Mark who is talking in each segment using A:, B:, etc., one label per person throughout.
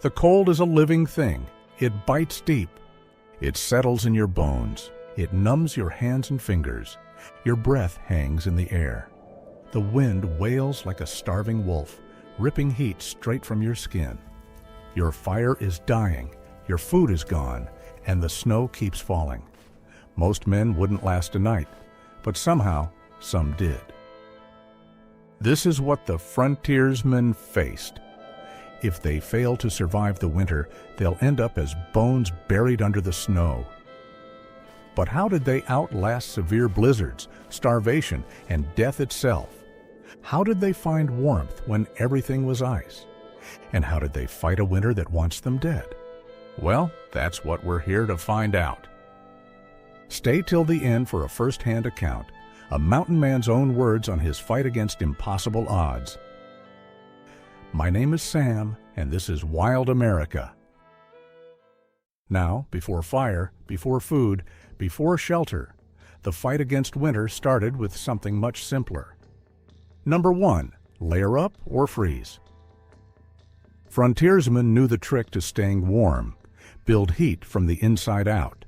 A: The cold is a living thing. It bites deep. It settles in your bones. It numbs your hands and fingers. Your breath hangs in the air. The wind wails like a starving wolf, ripping heat straight from your skin. Your fire is dying, your food is gone, and the snow keeps falling. Most men wouldn't last a night, but somehow, some did. This is what the frontiersmen faced. If they fail to survive the winter, they'll end up as bones buried under the snow. But how did they outlast severe blizzards, starvation, and death itself? How did they find warmth when everything was ice? And how did they fight a winter that wants them dead? Well, that's what we're here to find out. Stay till the end for a first-hand account, a mountain man's own words on his fight against impossible odds. My name is Sam, and this is Wild America. Now, before fire, before food, before shelter, the fight against winter started with something much simpler. Number 1, layer up or freeze. Frontiersmen knew the trick to staying warm, build heat from the inside out.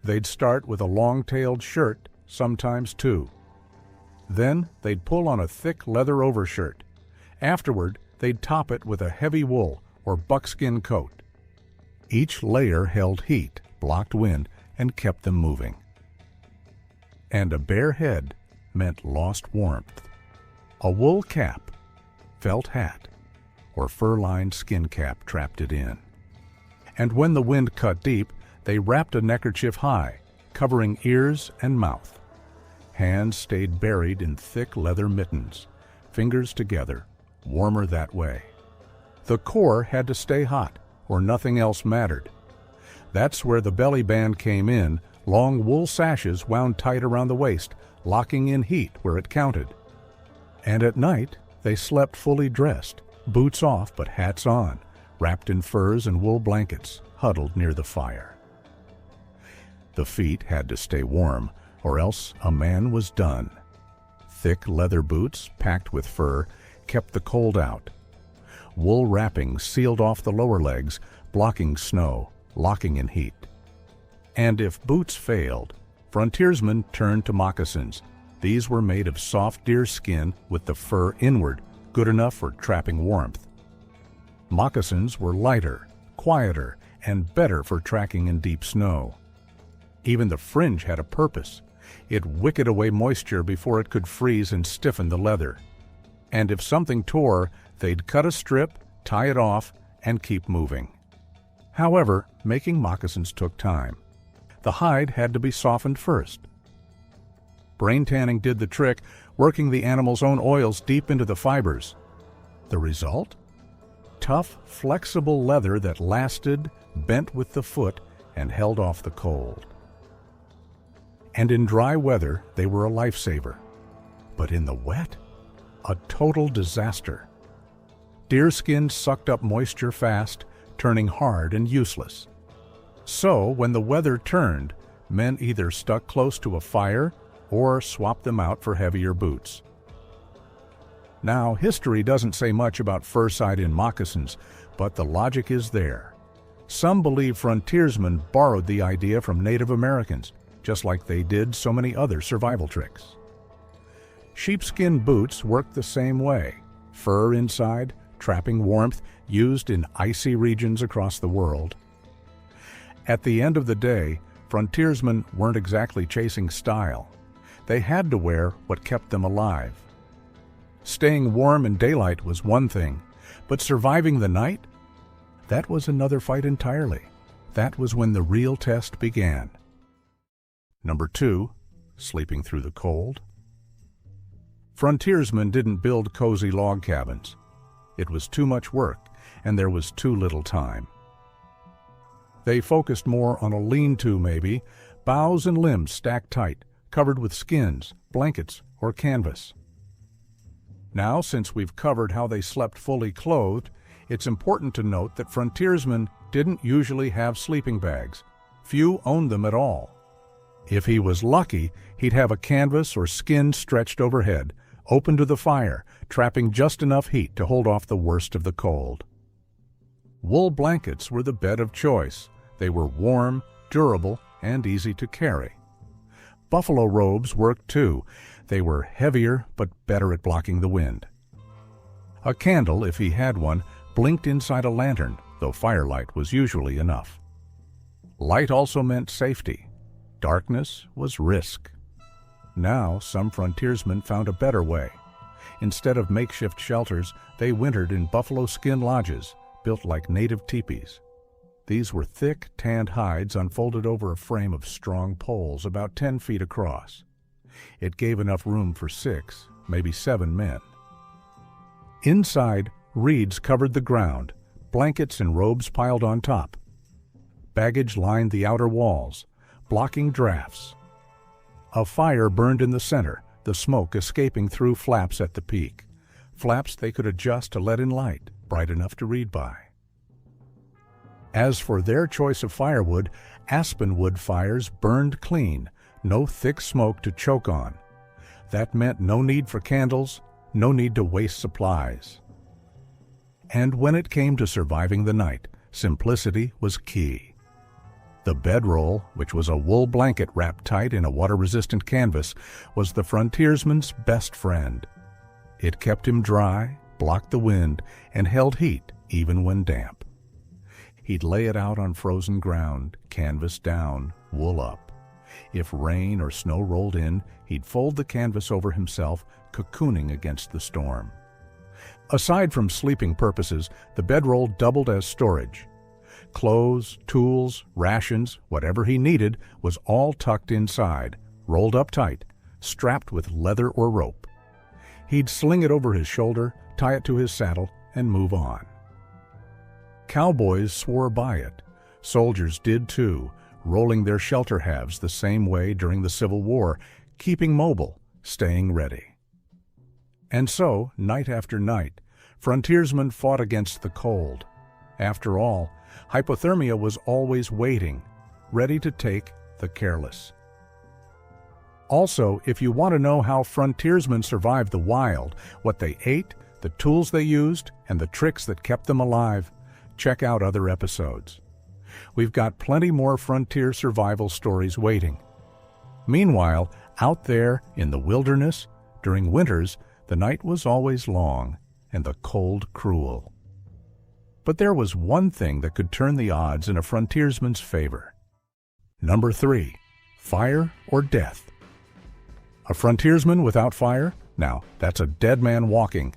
A: They'd start with a long-tailed shirt, sometimes 2. Then they'd pull on a thick leather overshirt. Afterward, they'd top it with a heavy wool or buckskin coat. Each layer held heat, blocked wind, and kept them moving. And a bare head meant lost warmth. A wool cap, felt hat, or fur-lined skin cap trapped it in. And when the wind cut deep, they wrapped a neckerchief high, covering ears and mouth. Hands stayed buried in thick leather mittens, fingers together, warmer that way. The core had to stay hot, or nothing else mattered. That's where the belly band came in, long wool sashes wound tight around the waist, locking in heat where it counted. And at night, they slept fully dressed, boots off but hats on, wrapped in furs and wool blankets, huddled near the fire. The feet had to stay warm, or else a man was done. Thick leather boots, packed with fur, kept the cold out. Wool wrappings sealed off the lower legs, blocking snow, locking in heat. And if boots failed, frontiersmen turned to moccasins. These were made of soft deer skin with the fur inward, good enough for trapping warmth. Moccasins were lighter, quieter, and better for tracking in deep snow. Even the fringe had a purpose. It wicked away moisture before it could freeze and stiffen the leather. And if something tore, they'd cut a strip, tie it off, and keep moving. However, making moccasins took time. The hide had to be softened first. Brain tanning did the trick, working the animal's own oils deep into the fibers. The result? Tough, flexible leather that lasted, bent with the foot, and held off the cold. And in dry weather, they were a lifesaver. But in the wet, a total disaster. Deerskin sucked up moisture fast, turning hard and useless. So, when the weather turned, men either stuck close to a fire or swapped them out for heavier boots. Now, history doesn't say much about fur-side in moccasins, but the logic is there. Some believe frontiersmen borrowed the idea from Native Americans, just like they did so many other survival tricks. Sheepskin boots worked the same way. Fur inside, trapping warmth, used in icy regions across the world. At the end of the day, frontiersmen weren't exactly chasing style. They had to wear what kept them alive. Staying warm in daylight was one thing, but surviving the night? That was another fight entirely. That was when the real test began. Number 2, sleeping through the cold. Frontiersmen didn't build cozy log cabins. It was too much work, and there was too little time. They focused more on a lean-to maybe, boughs and limbs stacked tight, covered with skins, blankets, or canvas. Now, since we've covered how they slept fully clothed, it's important to note that frontiersmen didn't usually have sleeping bags. Few owned them at all. If he was lucky, he'd have a canvas or skin stretched overhead, open to the fire, trapping just enough heat to hold off the worst of the cold. Wool blankets were the bed of choice. They were warm, durable, and easy to carry. Buffalo robes worked too. They were heavier but better at blocking the wind. A candle, if he had one, blinked inside a lantern, though firelight was usually enough. Light also meant safety. Darkness was risk. Now some frontiersmen found a better way. Instead of makeshift shelters, they wintered in buffalo skin lodges, built like native teepees. These were thick, tanned hides unfolded over a frame of strong poles about 10 feet across. It gave enough room for 6, maybe 7 men. Inside, reeds covered the ground, blankets and robes piled on top. Baggage lined the outer walls, blocking drafts. A fire burned in the center, the smoke escaping through flaps at the peak, flaps they could adjust to let in light, bright enough to read by. As for their choice of firewood, aspenwood fires burned clean, no thick smoke to choke on. That meant no need for candles, no need to waste supplies. And when it came to surviving the night, simplicity was key. The bedroll, which was a wool blanket wrapped tight in a water-resistant canvas, was the frontiersman's best friend. It kept him dry, blocked the wind, and held heat even when damp. He'd lay it out on frozen ground, canvas down, wool up. If rain or snow rolled in, he'd fold the canvas over himself, cocooning against the storm. Aside from sleeping purposes, the bedroll doubled as storage. Clothes, tools, rations, whatever he needed was all tucked inside, rolled up tight, strapped with leather or rope. He'd sling it over his shoulder, tie it to his saddle, and move on. Cowboys swore by it. Soldiers did too, rolling their shelter halves the same way during the Civil War, keeping mobile, staying ready. And so, night after night, frontiersmen fought against the cold. After all, hypothermia was always waiting, ready to take the careless. Also, if you want to know how frontiersmen survived the wild, what they ate, the tools they used, and the tricks that kept them alive, check out other episodes. We've got plenty more frontier survival stories waiting. Meanwhile, out there in the wilderness, during winters, the night was always long and the cold cruel. But there was one thing that could turn the odds in a frontiersman's favor. Number 3, fire or death. A frontiersman without fire? Now, that's a dead man walking.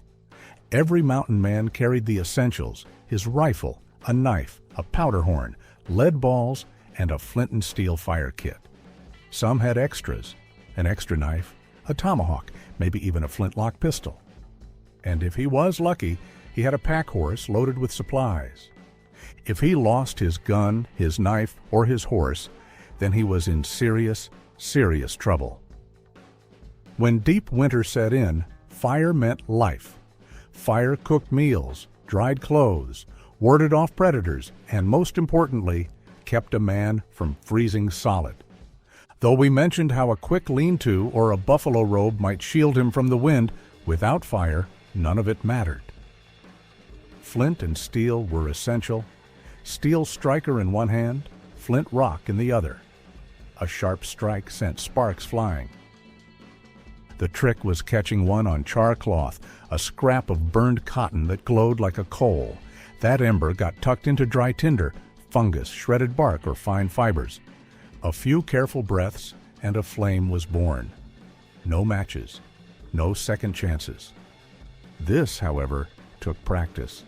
A: Every mountain man carried the essentials: his rifle, a knife, a powder horn, lead balls, and a flint and steel fire kit. Some had extras: an extra knife, a tomahawk, maybe even a flintlock pistol. And if he was lucky, he had a pack horse loaded with supplies. If he lost his gun, his knife, or his horse, then he was in serious, serious trouble. When deep winter set in, fire meant life. Fire cooked meals, dried clothes, warded off predators, and most importantly, kept a man from freezing solid. Though we mentioned how a quick lean-to or a buffalo robe might shield him from the wind, without fire, none of it mattered. Flint and steel were essential. Steel striker in one hand, flint rock in the other. A sharp strike sent sparks flying. The trick was catching one on char cloth, a scrap of burned cotton that glowed like a coal. That ember got tucked into dry tinder, fungus, shredded bark, or fine fibers. A few careful breaths, and a flame was born. No matches, no second chances. This, however, took practice.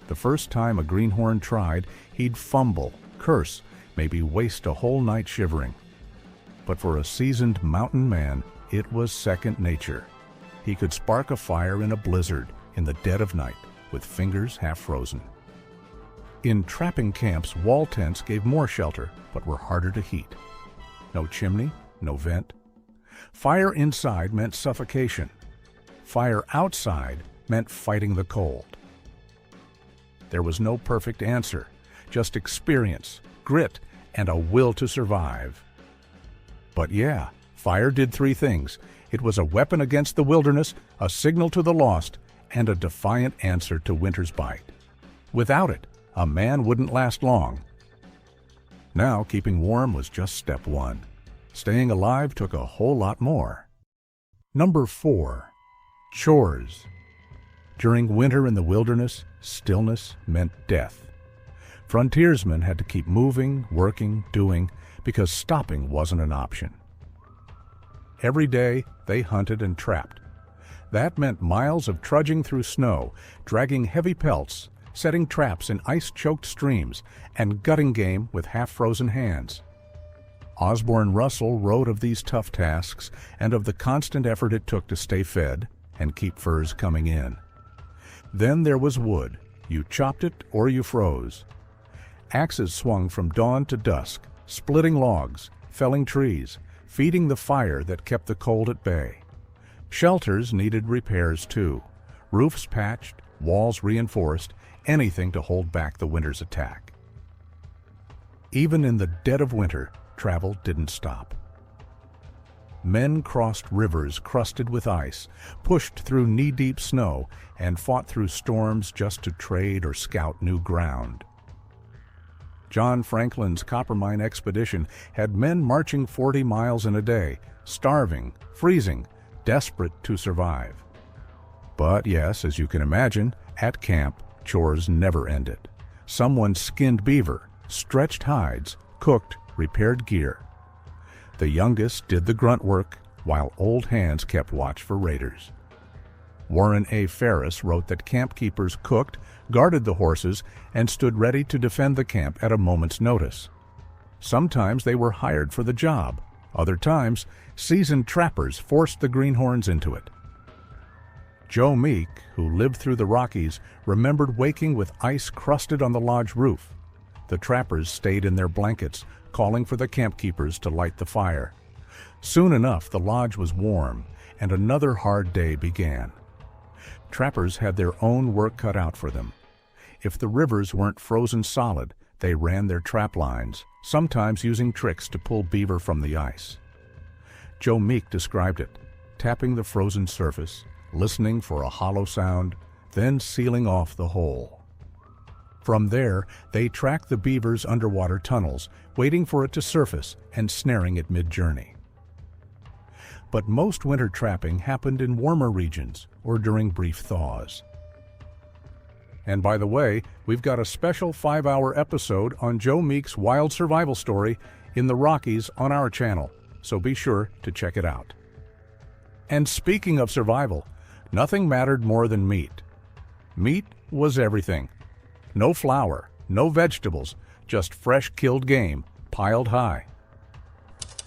A: The first time a greenhorn tried, he'd fumble, curse, maybe waste a whole night shivering. But for a seasoned mountain man, it was second nature. He could spark a fire in a blizzard in the dead of night with fingers half frozen. In trapping camps, wall tents gave more shelter, but were harder to heat. No chimney, no vent. Fire inside meant suffocation. Fire outside meant fighting the cold. There was no perfect answer, just experience, grit, and a will to survive. But yeah, fire did 3 things. It was a weapon against the wilderness, a signal to the lost, and a defiant answer to winter's bite. Without it, a man wouldn't last long. Now keeping warm was just step one. Staying alive took a whole lot more. Number 4. Chores. During winter in the wilderness, stillness meant death. Frontiersmen had to keep moving, working, doing, because stopping wasn't an option. Every day they hunted and trapped. That meant miles of trudging through snow, dragging heavy pelts, setting traps in ice-choked streams, and gutting game with half-frozen hands. Osborne Russell wrote of these tough tasks and of the constant effort it took to stay fed and keep furs coming in. Then there was wood. You chopped it or you froze. Axes swung from dawn to dusk, splitting logs, felling trees, feeding the fire that kept the cold at bay. Shelters needed repairs too. Roofs patched, walls reinforced, anything to hold back the winter's attack. Even in the dead of winter, travel didn't stop. Men crossed rivers crusted with ice, pushed through knee-deep snow, and fought through storms just to trade or scout new ground. John Franklin's Coppermine expedition had men marching 40 miles in a day, starving, freezing, desperate to survive. But yes, as you can imagine, at camp, chores never ended. Someone skinned beaver, stretched hides, cooked, repaired gear. The youngest did the grunt work, while old hands kept watch for raiders. Warren A. Ferris wrote that camp keepers cooked, guarded the horses, and stood ready to defend the camp at a moment's notice. Sometimes they were hired for the job. Other times, seasoned trappers forced the greenhorns into it. Joe Meek, who lived through the Rockies, remembered waking with ice crusted on the lodge roof. The trappers stayed in their blankets, calling for the camp keepers to light the fire. Soon enough, the lodge was warm, and another hard day began. Trappers had their own work cut out for them. If the rivers weren't frozen solid, they ran their trap lines, sometimes using tricks to pull beaver from the ice. Joe Meek described it, tapping the frozen surface, listening for a hollow sound, then sealing off the hole. From there, they tracked the beaver's underwater tunnels, waiting for it to surface and snaring it mid-journey. But most winter trapping happened in warmer regions or during brief thaws. And by the way, we've got a special 5-hour episode on Joe Meek's wild survival story in the Rockies on our channel, so be sure to check it out. And speaking of survival, nothing mattered more than meat. Meat was everything. No flour, no vegetables, just fresh killed game, piled high.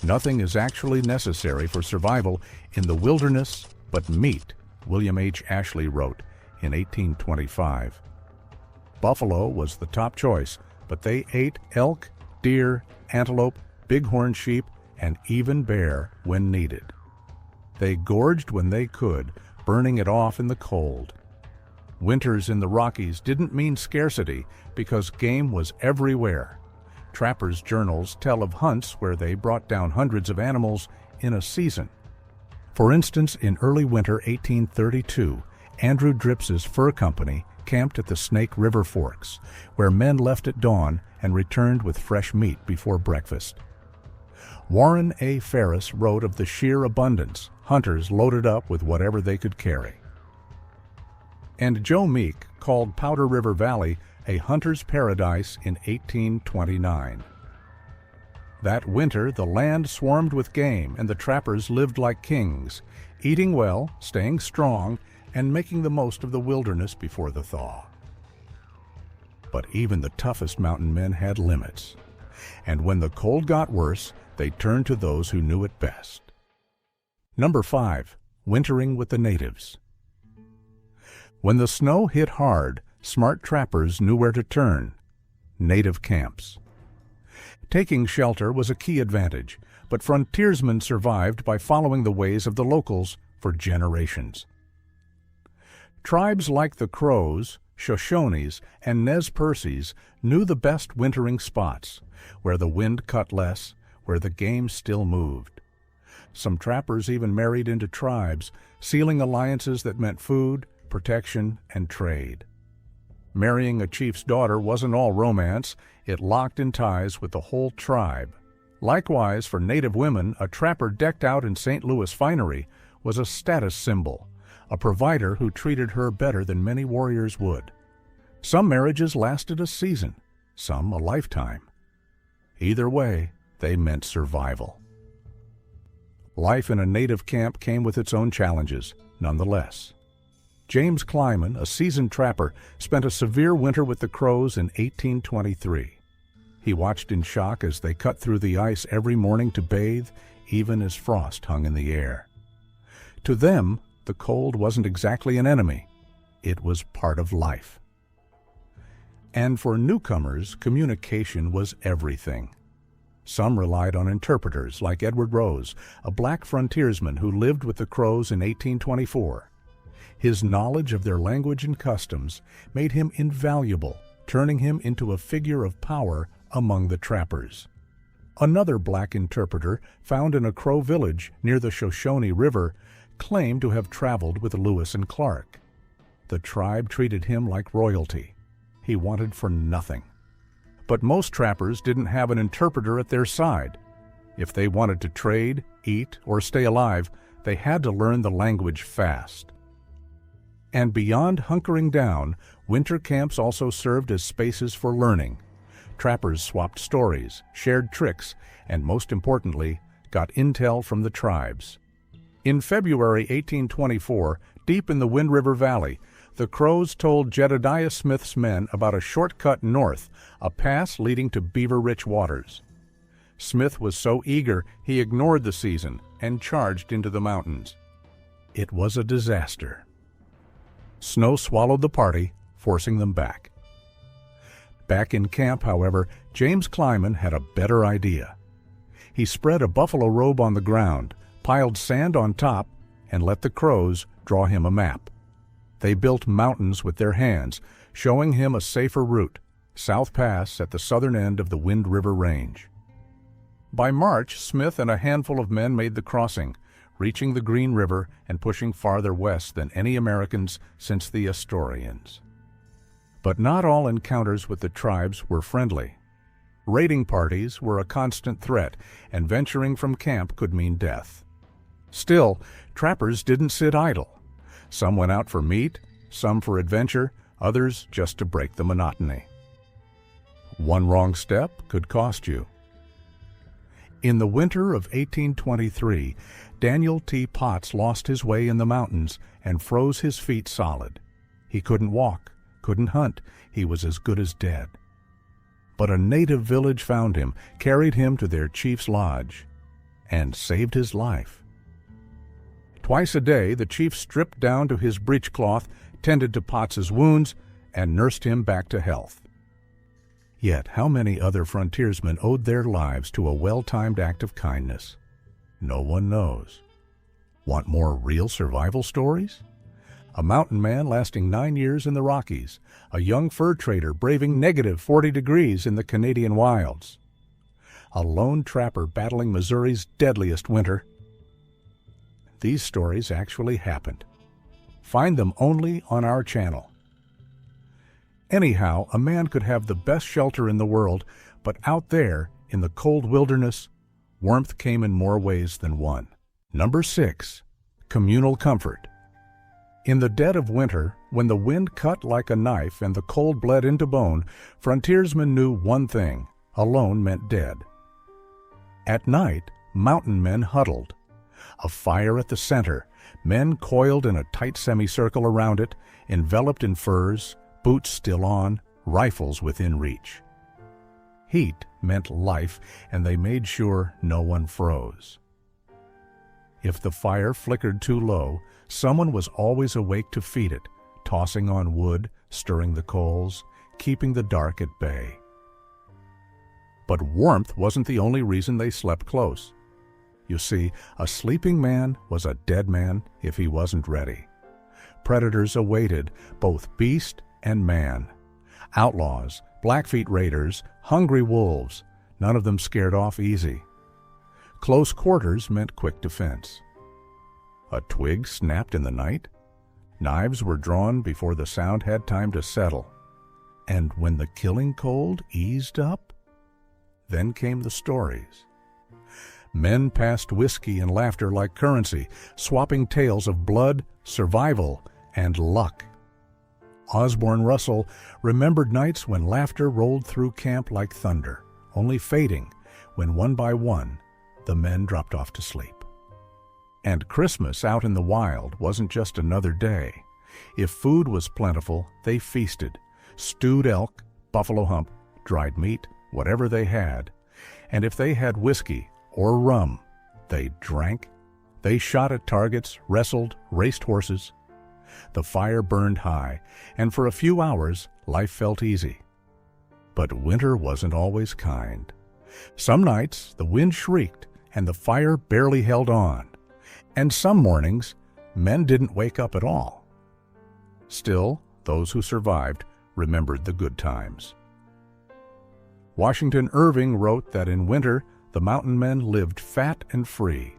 A: Nothing is actually necessary for survival in the wilderness but meat, William H. Ashley wrote in 1825. Buffalo was the top choice, but they ate elk, deer, antelope, bighorn sheep, and even bear when needed. They gorged when they could, burning it off in the cold. Winters in the Rockies didn't mean scarcity because game was everywhere. Trappers' journals tell of hunts where they brought down hundreds of animals in a season. For instance, in early winter 1832, Andrew Drips's fur company camped at the Snake River Forks, where men left at dawn and returned with fresh meat before breakfast. Warren A. Ferris wrote of the sheer abundance hunters loaded up with whatever they could carry. And Joe Meek called Powder River Valley a hunter's paradise in 1829. That winter, the land swarmed with game, and the trappers lived like kings, eating well, staying strong, and making the most of the wilderness before the thaw. But even the toughest mountain men had limits, and when the cold got worse, they turned to those who knew it best. Number 5. Wintering with the natives. When the snow hit hard, smart trappers knew where to turn: native camps. Taking shelter was a key advantage, but frontiersmen survived by following the ways of the locals for generations. Tribes like the Crows, Shoshones, and Nez Perces knew the best wintering spots, where the wind cut less, where the game still moved. Some trappers even married into tribes, sealing alliances that meant food, protection, and trade. Marrying a chief's daughter wasn't all romance, it locked in ties with the whole tribe. Likewise, for Native women, a trapper decked out in St. Louis finery was a status symbol, a provider who treated her better than many warriors would. Some marriages lasted a season, some a lifetime. Either way, they meant survival. Life in a native camp came with its own challenges, nonetheless. James Kleiman, a seasoned trapper, spent a severe winter with the Crows in 1823. He watched in shock as they cut through the ice every morning to bathe, even as frost hung in the air. To them, the cold wasn't exactly an enemy. It was part of life. And for newcomers, communication was everything. Some relied on interpreters like Edward Rose, a black frontiersman who lived with the Crows in 1824. His knowledge of their language and customs made him invaluable, turning him into a figure of power among the trappers. Another black interpreter, found in a Crow village near the Shoshone River, claimed to have traveled with Lewis and Clark. The tribe treated him like royalty. He wanted for nothing. But most trappers didn't have an interpreter at their side. If they wanted to trade, eat, or stay alive, they had to learn the language fast. And beyond hunkering down, winter camps also served as spaces for learning. Trappers swapped stories, shared tricks, and most importantly, got intel from the tribes. In February 1824, deep in the Wind River Valley, the Crows told Jedediah Smith's men about a shortcut north, a pass leading to beaver-rich waters. Smith was so eager he ignored the season and charged into the mountains. It was a disaster. Snow swallowed the party, forcing them back. Back in camp, however, James Kleiman had a better idea. He spread a buffalo robe on the ground, piled sand on top, and let the Crows draw him a map. They built mountains with their hands, showing him a safer route, South Pass at the southern end of the Wind River Range. By March, Smith and a handful of men made the crossing, reaching the Green River and pushing farther west than any Americans since the Astorians. But not all encounters with the tribes were friendly. Raiding parties were a constant threat, and venturing from camp could mean death. Still, trappers didn't sit idle. Some went out for meat, some for adventure, others just to break the monotony. One wrong step could cost you. In the winter of 1823, Daniel T. Potts lost his way in the mountains and froze his feet solid. He couldn't walk, couldn't hunt, he was as good as dead. But a native village found him, carried him to their chief's lodge, and saved his life. Twice a day, the chief stripped down to his breechcloth, tended to Potts's wounds, and nursed him back to health. Yet how many other frontiersmen owed their lives to a well-timed act of kindness? No one knows. Want more real survival stories? A mountain man lasting 9 years in the Rockies, a young fur trader braving negative 40 degrees in the Canadian wilds, a lone trapper battling Missouri's deadliest winter. These stories actually happened. Find them only on our channel. Anyhow, a man could have the best shelter in the world, but out there, in the cold wilderness, warmth came in more ways than one. Number 6. Communal comfort. In the dead of winter, when the wind cut like a knife and the cold bled into bone, frontiersmen knew one thing: alone meant dead. At night, mountain men huddled. A fire at the center, men coiled in a tight semicircle around it, enveloped in furs, boots still on, rifles within reach. Heat meant life, and they made sure no one froze. If the fire flickered too low, someone was always awake to feed it, tossing on wood, stirring the coals, keeping the dark at bay. But warmth wasn't the only reason they slept close. You see, a sleeping man was a dead man if he wasn't ready. Predators awaited, both beast and man. Outlaws, Blackfeet raiders, hungry wolves, none of them scared off easy. Close quarters meant quick defense. A twig snapped in the night? Knives were drawn before the sound had time to settle. And when the killing cold eased up, then came the stories. Men passed whiskey and laughter like currency, swapping tales of blood, survival, and luck. Osborne Russell remembered nights when laughter rolled through camp like thunder, only fading when one by one the men dropped off to sleep. And Christmas out in the wild wasn't just another day. If food was plentiful, they feasted. Stewed elk, buffalo hump, dried meat, whatever they had. And if they had whiskey or rum, they drank. They shot at targets, wrestled, raced horses. The fire burned high, and for a few hours life felt easy. But winter wasn't always kind. Some nights the wind shrieked and the fire barely held on. And some mornings men didn't wake up at all. Still, those who survived remembered the good times. Washington Irving wrote that in winter the mountain men lived fat and free.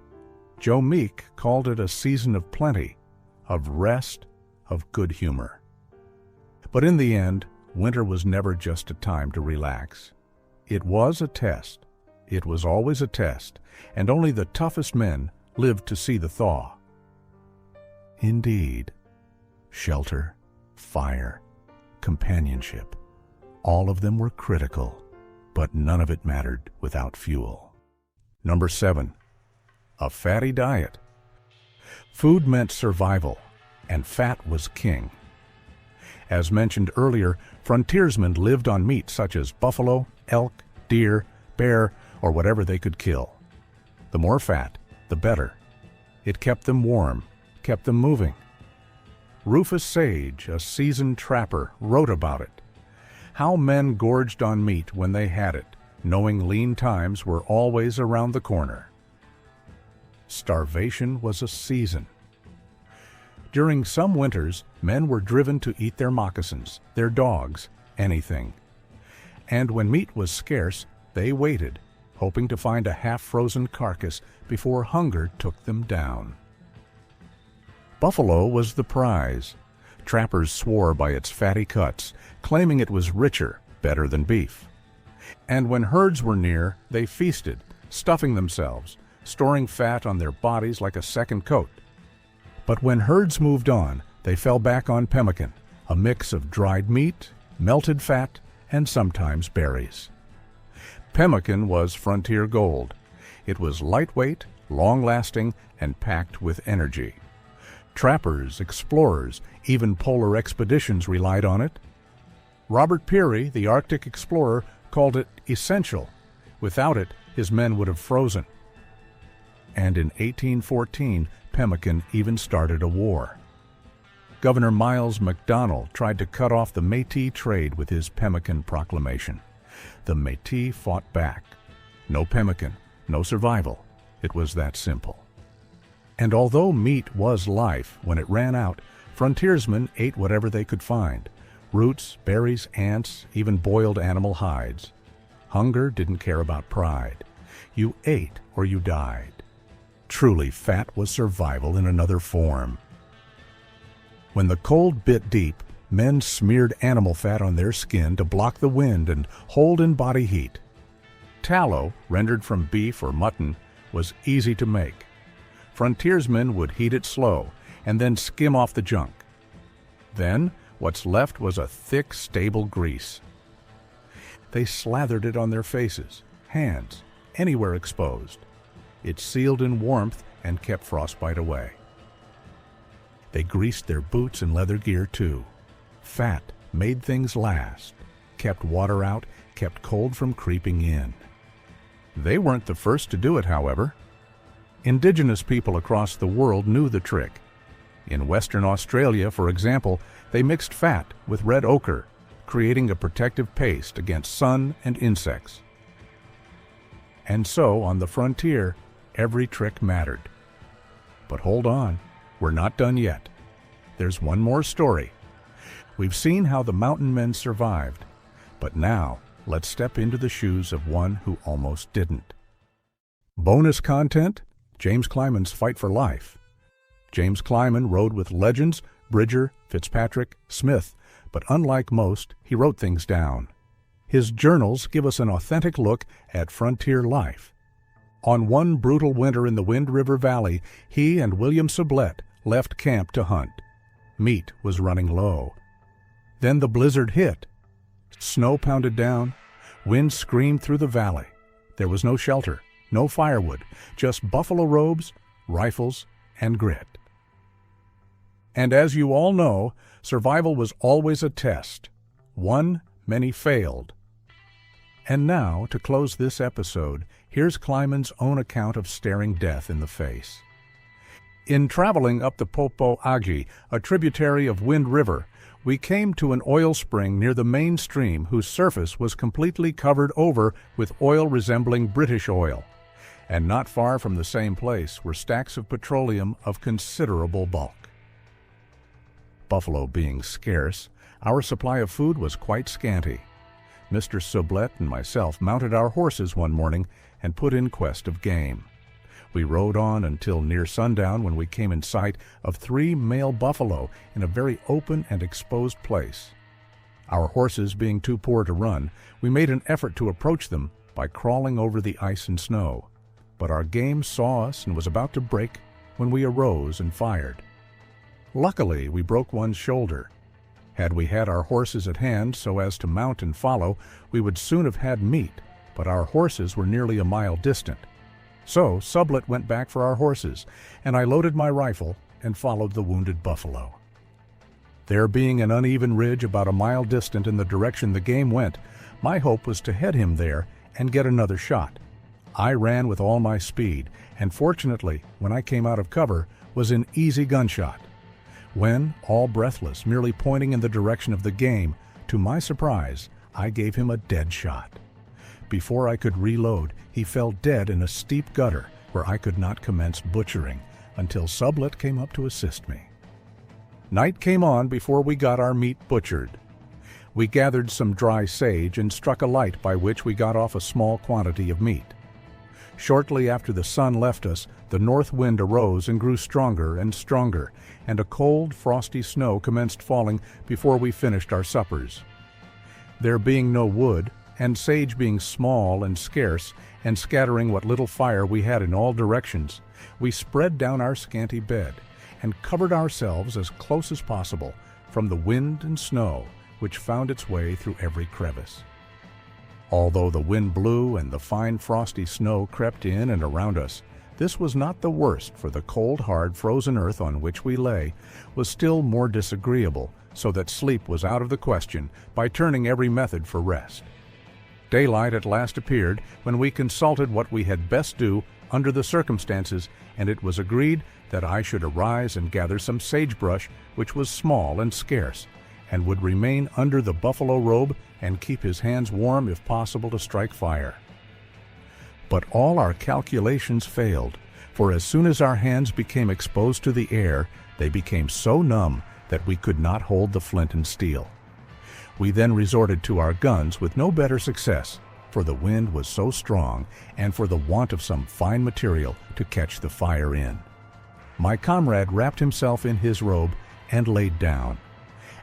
A: Joe Meek called it a season of plenty, of rest, of good humor. But in the end, winter was never just a time to relax. It was a test. It was always a test, and only the toughest men lived to see the thaw. Indeed, shelter, fire, companionship, all of them were critical, but none of it mattered without fuel. Number 7, a fatty diet. Food meant survival, and fat was king. As mentioned earlier, frontiersmen lived on meat such as buffalo, elk, deer, bear, or whatever they could kill. The more fat, the better. It kept them warm, kept them moving. Rufus Sage, a seasoned trapper, wrote about it. How men gorged on meat when they had it, knowing lean times were always around the corner. Starvation was a season. During some winters, men were driven to eat their moccasins, their dogs, anything. And when meat was scarce, they waited, hoping to find a half-frozen carcass before hunger took them down. Buffalo was the prize. Trappers swore by its fatty cuts, claiming it was richer, better than beef. And when herds were near, they feasted, stuffing themselves, storing fat on their bodies like a second coat. But when herds moved on, they fell back on pemmican, a mix of dried meat, melted fat, and sometimes berries. Pemmican was frontier gold. It was lightweight, long-lasting, and packed with energy. Trappers, explorers, even polar expeditions relied on it. Robert Peary, the Arctic explorer, called it essential. Without it, his men would have frozen. And in 1814, pemmican even started a war. Governor Miles MacDonald tried to cut off the Métis trade with his pemmican proclamation. The Métis fought back. No pemmican, no survival. It was that simple. And although meat was life, when it ran out, frontiersmen ate whatever they could find. Roots, berries, ants, even boiled animal hides. Hunger didn't care about pride. You ate or you died. Truly, fat was survival in another form. When the cold bit deep, men smeared animal fat on their skin to block the wind and hold in body heat. Tallow, rendered from beef or mutton, was easy to make. Frontiersmen would heat it slow and then skim off the junk. Then, what's left was a thick, stable grease. They slathered it on their faces, hands, anywhere exposed. It sealed in warmth and kept frostbite away. They greased their boots and leather gear too. Fat made things last, kept water out, kept cold from creeping in. They weren't the first to do it, however. Indigenous people across the world knew the trick. In Western Australia, for example, they mixed fat with red ochre, creating a protective paste against sun and insects. And so, on the frontier, every trick mattered. But hold on, we're not done yet. There's one more story. We've seen how the mountain men survived, but now let's step into the shoes of one who almost didn't. Bonus content: James Clyman's Fight for Life. James Clyman rode with legends Bridger, Fitzpatrick, Smith, but unlike most, he wrote things down. His journals give us an authentic look at frontier life. On one brutal winter in the Wind River Valley, he and William Sublette left camp to hunt. Meat was running low. Then the blizzard hit. Snow pounded down. Wind screamed through the valley. There was no shelter, no firewood, just buffalo robes, rifles, and grit. And as you all know, survival was always a test. One, many failed. And now, to close this episode, here's Kleiman's own account of staring death in the face. In traveling up the Popo Agi, a tributary of Wind River, we came to an oil spring near the main stream whose surface was completely covered over with oil resembling British oil. And not far from the same place were stacks of petroleum of considerable bulk. Buffalo being scarce, our supply of food was quite scanty. Mr. Sublette and myself mounted our horses one morning and put in quest of game. We rode on until near sundown when we came in sight of 3 male buffalo in a very open and exposed place. Our horses being too poor to run, we made an effort to approach them by crawling over the ice and snow. But our game saw us and was about to break when we arose and fired. Luckily, we broke one's shoulder. Had we had our horses at hand so as to mount and follow, we would soon have had meat, but our horses were nearly a mile distant. So Sublette went back for our horses, and I loaded my rifle and followed the wounded buffalo. There being an uneven ridge about a mile distant in the direction the game went, my hope was to head him there and get another shot. I ran with all my speed, and fortunately, when I came out of cover, was in easy gunshot. When, all breathless, merely pointing in the direction of the game, to my surprise, I gave him a dead shot. Before I could reload, he fell dead in a steep gutter where I could not commence butchering until Sublette came up to assist me. Night came on before we got our meat butchered. We gathered some dry sage and struck a light by which we got off a small quantity of meat. Shortly after the sun left us, the north wind arose and grew stronger and stronger, and a cold, frosty snow commenced falling before we finished our suppers. There being no wood, and sage being small and scarce, and scattering what little fire we had in all directions, we spread down our scanty bed, and covered ourselves as close as possible from the wind and snow which found its way through every crevice. Although the wind blew and the fine frosty snow crept in and around us, this was not the worst, for the cold, hard, frozen earth on which we lay was still more disagreeable, so that sleep was out of the question by turning every method for rest. Daylight at last appeared when we consulted what we had best do under the circumstances, and it was agreed that I should arise and gather some sagebrush, which was small and scarce, and would remain under the buffalo robe and keep his hands warm if possible to strike fire. But all our calculations failed, for as soon as our hands became exposed to the air, they became so numb that we could not hold the flint and steel. We then resorted to our guns with no better success, for the wind was so strong and for the want of some fine material to catch the fire in. My comrade wrapped himself in his robe and laid down.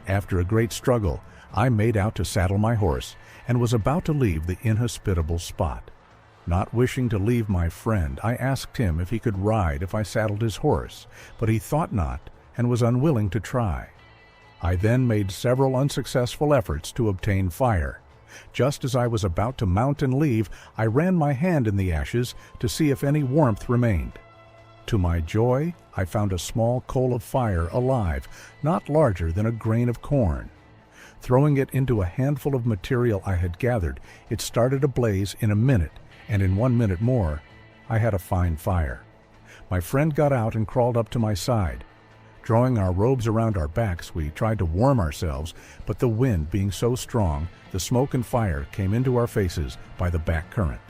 A: After a great struggle, I made out to saddle my horse and was about to leave the inhospitable spot. Not wishing to leave my friend, I asked him if he could ride if I saddled his horse, but he thought not and was unwilling to try. I then made several unsuccessful efforts to obtain fire. Just as I was about to mount and leave, I ran my hand in the ashes to see if any warmth remained. To my joy, I found a small coal of fire alive, not larger than a grain of corn. Throwing it into a handful of material I had gathered, it started ablaze in a minute, and in 1 minute more, I had a fine fire. My friend got out and crawled up to my side. Drawing our robes around our backs, we tried to warm ourselves, but the wind being so strong, the smoke and fire came into our faces by the back current.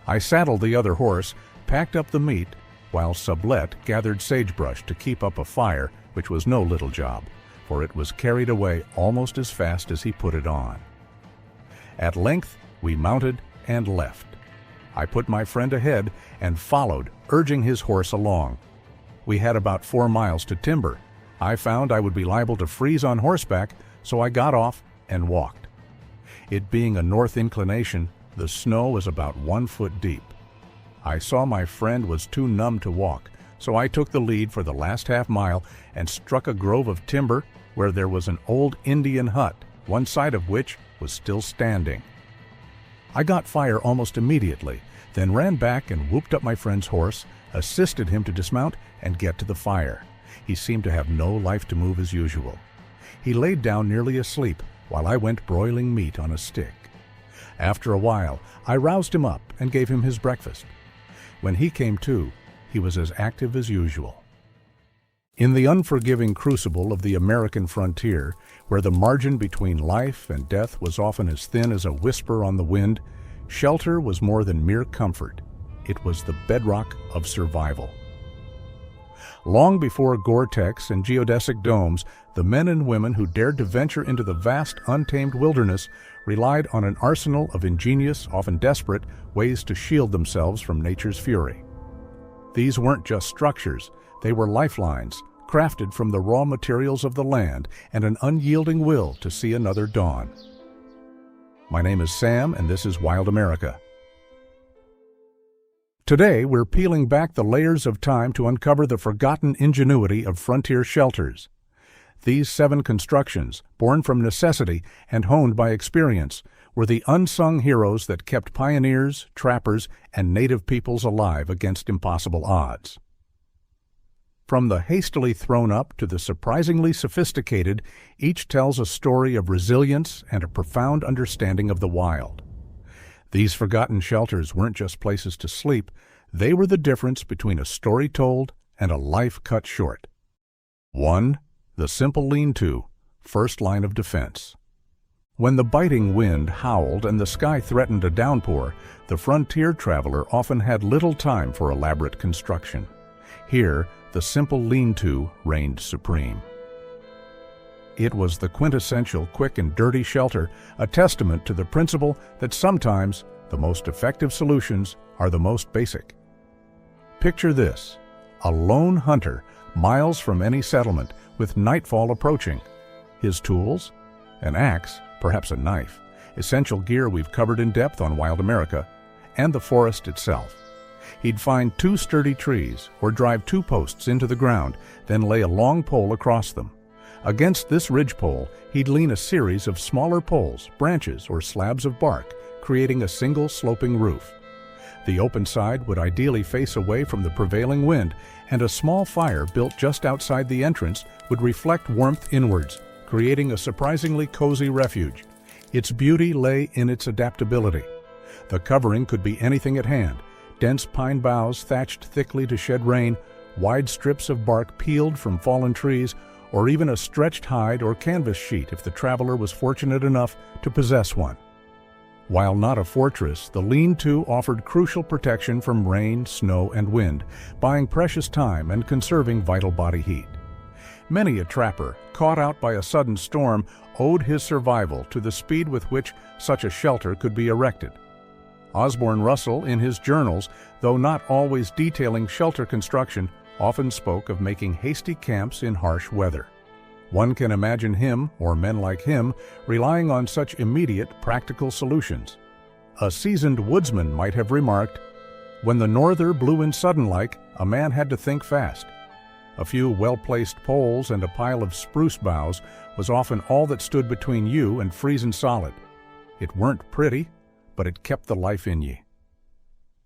A: I saddled the other horse, packed up the meat, while Sublette gathered sagebrush to keep up a fire, which was no little job, for it was carried away almost as fast as he put it on. At length, we mounted and left. I put my friend ahead and followed, urging his horse along. We had about 4 miles to timber. I found I would be liable to freeze on horseback, so I got off and walked. It being a north inclination, the snow was about 1 foot deep. I saw my friend was too numb to walk, so I took the lead for the last half mile and struck a grove of timber where there was an old Indian hut, one side of which was still standing. I got fire almost immediately, then ran back and whooped up my friend's horse, assisted him to dismount and get to the fire. He seemed to have no life to move as usual. He laid down nearly asleep while I went broiling meat on a stick. After a while, I roused him up and gave him his breakfast. When he came to, he was as active as usual. In the unforgiving crucible of the American frontier, where the margin between life and death was often as thin as a whisper on the wind, shelter was more than mere comfort. It was the bedrock of survival. Long before Gore-Tex and geodesic domes, the men and women who dared to venture into the vast, untamed wilderness relied on an arsenal of ingenious, often desperate, ways to shield themselves from nature's fury. These weren't just structures, they were lifelines, crafted from the raw materials of the land and an unyielding will to see another dawn. My name is Sam, and this is Wild America. Today, we're peeling back the layers of time to uncover the forgotten ingenuity of frontier shelters. These 7 constructions, born from necessity and honed by experience, were the unsung heroes that kept pioneers, trappers, and native peoples alive against impossible odds. From the hastily thrown up to the surprisingly sophisticated, each tells a story of resilience and a profound understanding of the wild. These forgotten shelters weren't just places to sleep, they were the difference between a story told and a life cut short. 1. The simple lean-to, first line of defense. When the biting wind howled and the sky threatened a downpour, the frontier traveler often had little time for elaborate construction. Here, the simple lean-to reigned supreme. It was the quintessential quick and dirty shelter, a testament to the principle that sometimes the most effective solutions are the most basic. Picture this: a lone hunter, miles from any settlement, with nightfall approaching. His tools? An axe, perhaps a knife, essential gear we've covered in depth on Wild America, and the forest itself. He'd find 2 sturdy trees or drive 2 posts into the ground, then lay a long pole across them. Against this ridgepole, he'd lean a series of smaller poles, branches, or slabs of bark, creating a single sloping roof. The open side would ideally face away from the prevailing wind, and a small fire built just outside the entrance would reflect warmth inwards, creating a surprisingly cozy refuge. Its beauty lay in its adaptability. The covering could be anything at hand: dense pine boughs thatched thickly to shed rain, wide strips of bark peeled from fallen trees, or even a stretched hide or canvas sheet if the traveler was fortunate enough to possess one. While not a fortress, the lean-to offered crucial protection from rain, snow, and wind, buying precious time and conserving vital body heat. Many a trapper, caught out by a sudden storm, owed his survival to the speed with which such a shelter could be erected. Osborne Russell, in his journals, though not always detailing shelter construction, often spoke of making hasty camps in harsh weather. One can imagine him, or men like him, relying on such immediate, practical solutions. A seasoned woodsman might have remarked, "When the norther blew in sudden-like, a man had to think fast." A few well-placed poles and a pile of spruce boughs was often all that stood between you and freezing solid. It weren't pretty, but it kept the life in ye.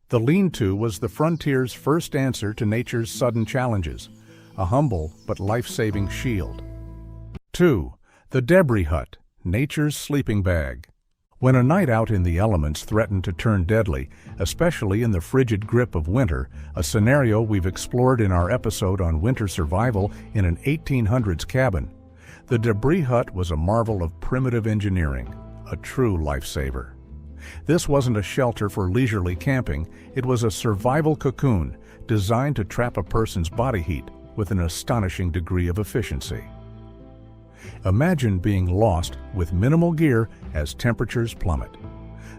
A: The lean-to was the frontier's first answer to nature's sudden challenges, a humble but life-saving shield. 2. The debris hut, nature's sleeping bag. When a night out in the elements threatened to turn deadly, especially in the frigid grip of winter, a scenario we've explored in our episode on winter survival in an 1800s cabin, the debris hut was a marvel of primitive engineering, a true lifesaver. This wasn't a shelter for leisurely camping, it was a survival cocoon designed to trap a person's body heat with an astonishing degree of efficiency. Imagine being lost with minimal gear as temperatures plummet.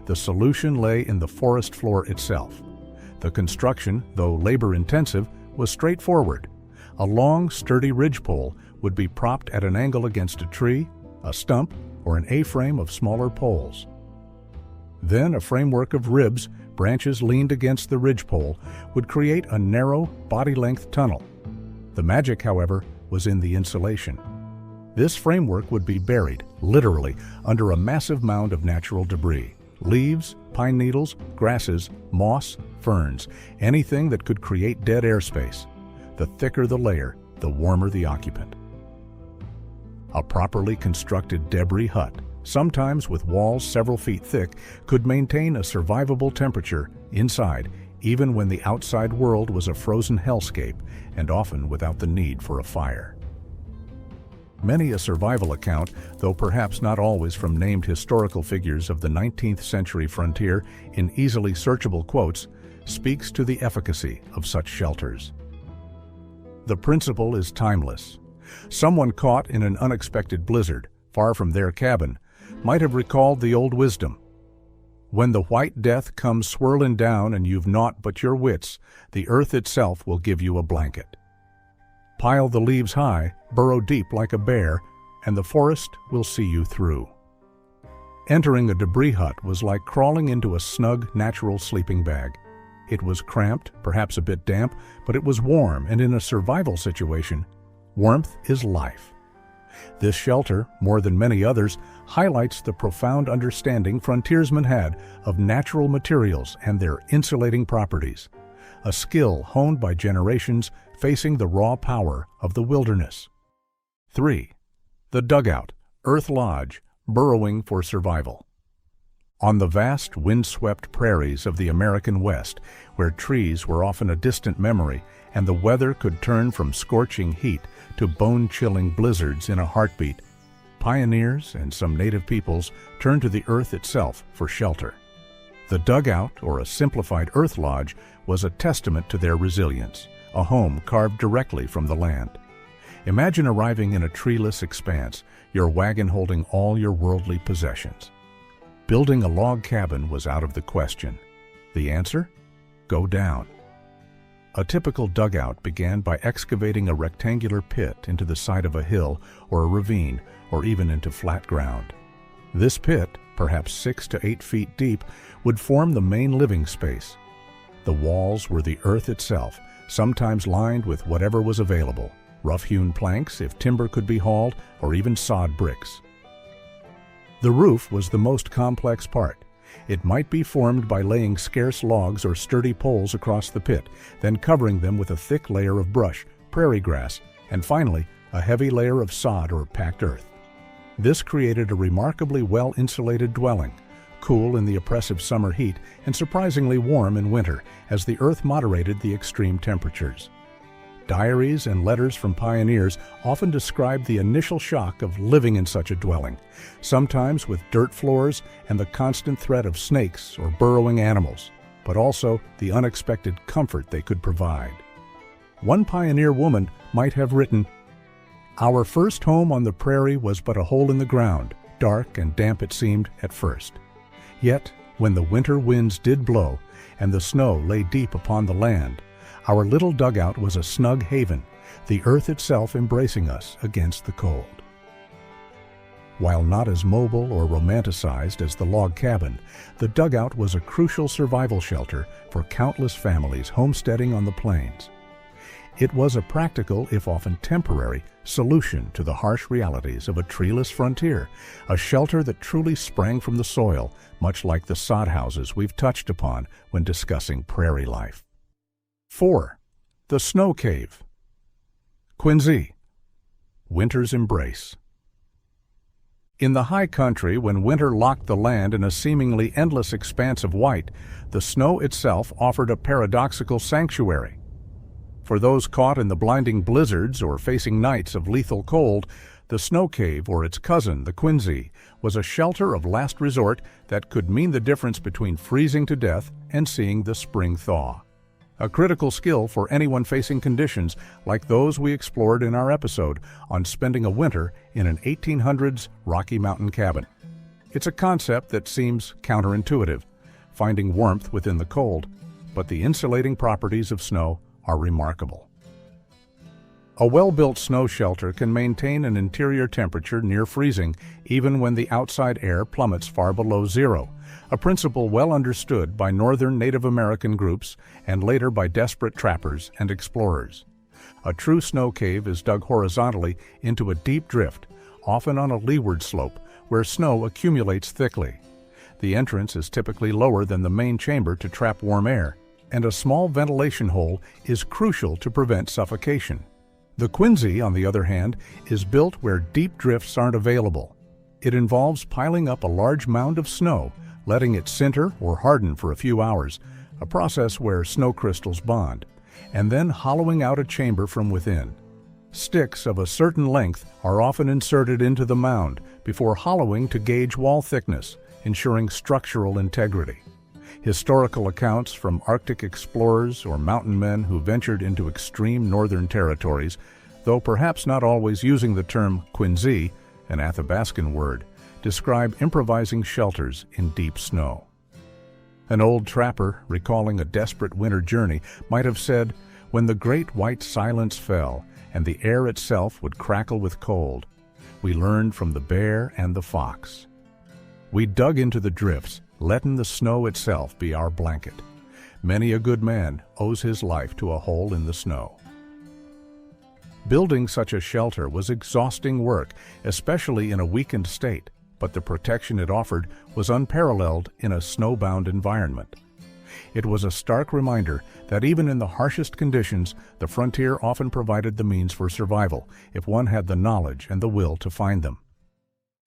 A: The solution lay in the forest floor itself. The construction, though labor-intensive, was straightforward. A long, sturdy ridgepole would be propped at an angle against a tree, a stump, or an A-frame of smaller poles. Then a framework of ribs, branches leaned against the ridgepole, would create a narrow, body-length tunnel. The magic, however, was in the insulation. This framework would be buried, literally, under a massive mound of natural debris: leaves, pine needles, grasses, moss, ferns, anything that could create dead airspace. The thicker the layer, the warmer the occupant. A properly constructed debris hut, sometimes with walls several feet thick, could maintain a survivable temperature inside, even when the outside world was a frozen hellscape, and often without the need for a fire. Many a survival account, though perhaps not always from named historical figures of the 19th century frontier in easily searchable quotes, speaks to the efficacy of such shelters. The principle is timeless. Someone caught in an unexpected blizzard, far from their cabin, might have recalled the old wisdom: when the white death comes swirling down and you've naught but your wits, the earth itself will give you a blanket. Pile the leaves high, burrow deep like a bear, and the forest will see you through. Entering a debris hut was like crawling into a snug, natural sleeping bag. It was cramped, perhaps a bit damp, but it was warm, and in a survival situation, warmth is life. This shelter, more than many others, highlights the profound understanding frontiersmen had of natural materials and their insulating properties, a skill honed by generations facing the raw power of the wilderness. 3. The dugout, earth lodge, burrowing for survival. On the vast, windswept prairies of the American West, where trees were often a distant memory and the weather could turn from scorching heat to bone-chilling blizzards in a heartbeat, pioneers and some native peoples turned to the earth itself for shelter. The dugout, or a simplified earth lodge, was a testament to their resilience, a home carved directly from the land. Imagine arriving in a treeless expanse, your wagon holding all your worldly possessions. Building a log cabin was out of the question. The answer? Go down. A typical dugout began by excavating a rectangular pit into the side of a hill or a ravine, or even into flat ground. This pit, perhaps 6 to 8 feet deep, would form the main living space. The walls were the earth itself, sometimes lined with whatever was available: rough-hewn planks if timber could be hauled, or even sod bricks. The roof was the most complex part. It might be formed by laying scarce logs or sturdy poles across the pit, then covering them with a thick layer of brush, prairie grass, and finally a heavy layer of sod or packed earth. This created a remarkably well-insulated dwelling, cool in the oppressive summer heat and surprisingly warm in winter, as the earth moderated the extreme temperatures. Diaries and letters from pioneers often describe the initial shock of living in such a dwelling, sometimes with dirt floors and the constant threat of snakes or burrowing animals, but also the unexpected comfort they could provide. One pioneer woman might have written, "Our first home on the prairie was but a hole in the ground, dark and damp it seemed at first. Yet, when the winter winds did blow and the snow lay deep upon the land, our little dugout was a snug haven, the earth itself embracing us against the cold." While not as mobile or romanticized as the log cabin, the dugout was a crucial survival shelter for countless families homesteading on the plains. It was a practical, if often temporary, solution to the harsh realities of a treeless frontier, a shelter that truly sprang from the soil, much like the sod houses we've touched upon when discussing prairie life. 4. The Snow Cave. Quincy, winter's embrace. In the high country, when winter locked the land in a seemingly endless expanse of white, the snow itself offered a paradoxical sanctuary. For those caught in the blinding blizzards or facing nights of lethal cold, the snow cave, or its cousin, the Quincy, was a shelter of last resort that could mean the difference between freezing to death and seeing the spring thaw. A critical skill for anyone facing conditions like those we explored in our episode on spending a winter in an 1800s Rocky Mountain cabin. It's a concept that seems counterintuitive, finding warmth within the cold, but the insulating properties of snow are remarkable. A well-built snow shelter can maintain an interior temperature near freezing even when the outside air plummets far below zero, a principle well understood by northern Native American groups and later by desperate trappers and explorers. A true snow cave is dug horizontally into a deep drift, often on a leeward slope, where snow accumulates thickly. The entrance is typically lower than the main chamber to trap warm air, and a small ventilation hole is crucial to prevent suffocation. The quinzhee, on the other hand, is built where deep drifts aren't available. It involves piling up a large mound of snow, letting it sinter or harden for a few hours, a process where snow crystals bond, and then hollowing out a chamber from within. Sticks of a certain length are often inserted into the mound before hollowing to gauge wall thickness, ensuring structural integrity. Historical accounts from Arctic explorers or mountain men who ventured into extreme northern territories, though perhaps not always using the term quinzhee, an Athabascan word, describe improvising shelters in deep snow. An old trapper, recalling a desperate winter journey, might have said, "When the great white silence fell and the air itself would crackle with cold, we learned from the bear and the fox. We dug into the drifts, letting the snow itself be our blanket. Many a good man owes his life to a hole in the snow." Building such a shelter was exhausting work, especially in a weakened state, but the protection it offered was unparalleled in a snowbound environment. It was a stark reminder that even in the harshest conditions, the frontier often provided the means for survival if one had the knowledge and the will to find them.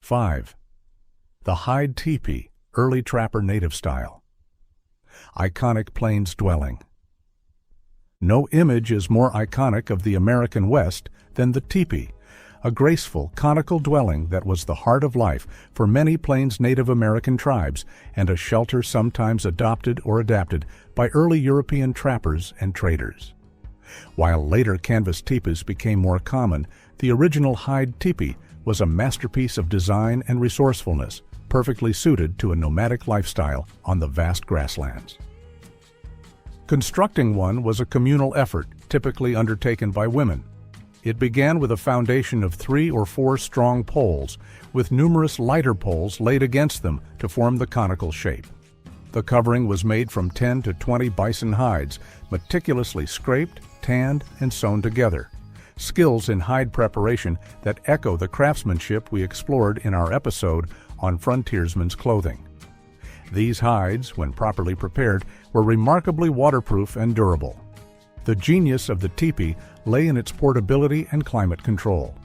A: 5. The hide teepee, early trapper native style. Iconic plains dwelling. No image is more iconic of the American West than the teepee, a graceful, conical dwelling that was the heart of life for many Plains Native American tribes and a shelter sometimes adopted or adapted by early European trappers and traders. While later canvas teepees became more common, the original hide teepee was a masterpiece of design and resourcefulness, perfectly suited to a nomadic lifestyle on the vast grasslands. Constructing one was a communal effort, typically undertaken by women. It began with a foundation of 3 or 4 strong poles, with numerous lighter poles laid against them to form the conical shape. The covering was made from 10 to 20 bison hides, meticulously scraped, tanned, and sewn together. Skills in hide preparation that echo the craftsmanship we explored in our episode on Frontiersmen's clothing. These hides, when properly prepared, were remarkably waterproof and durable. The genius of the teepee lay in its portability and climate control.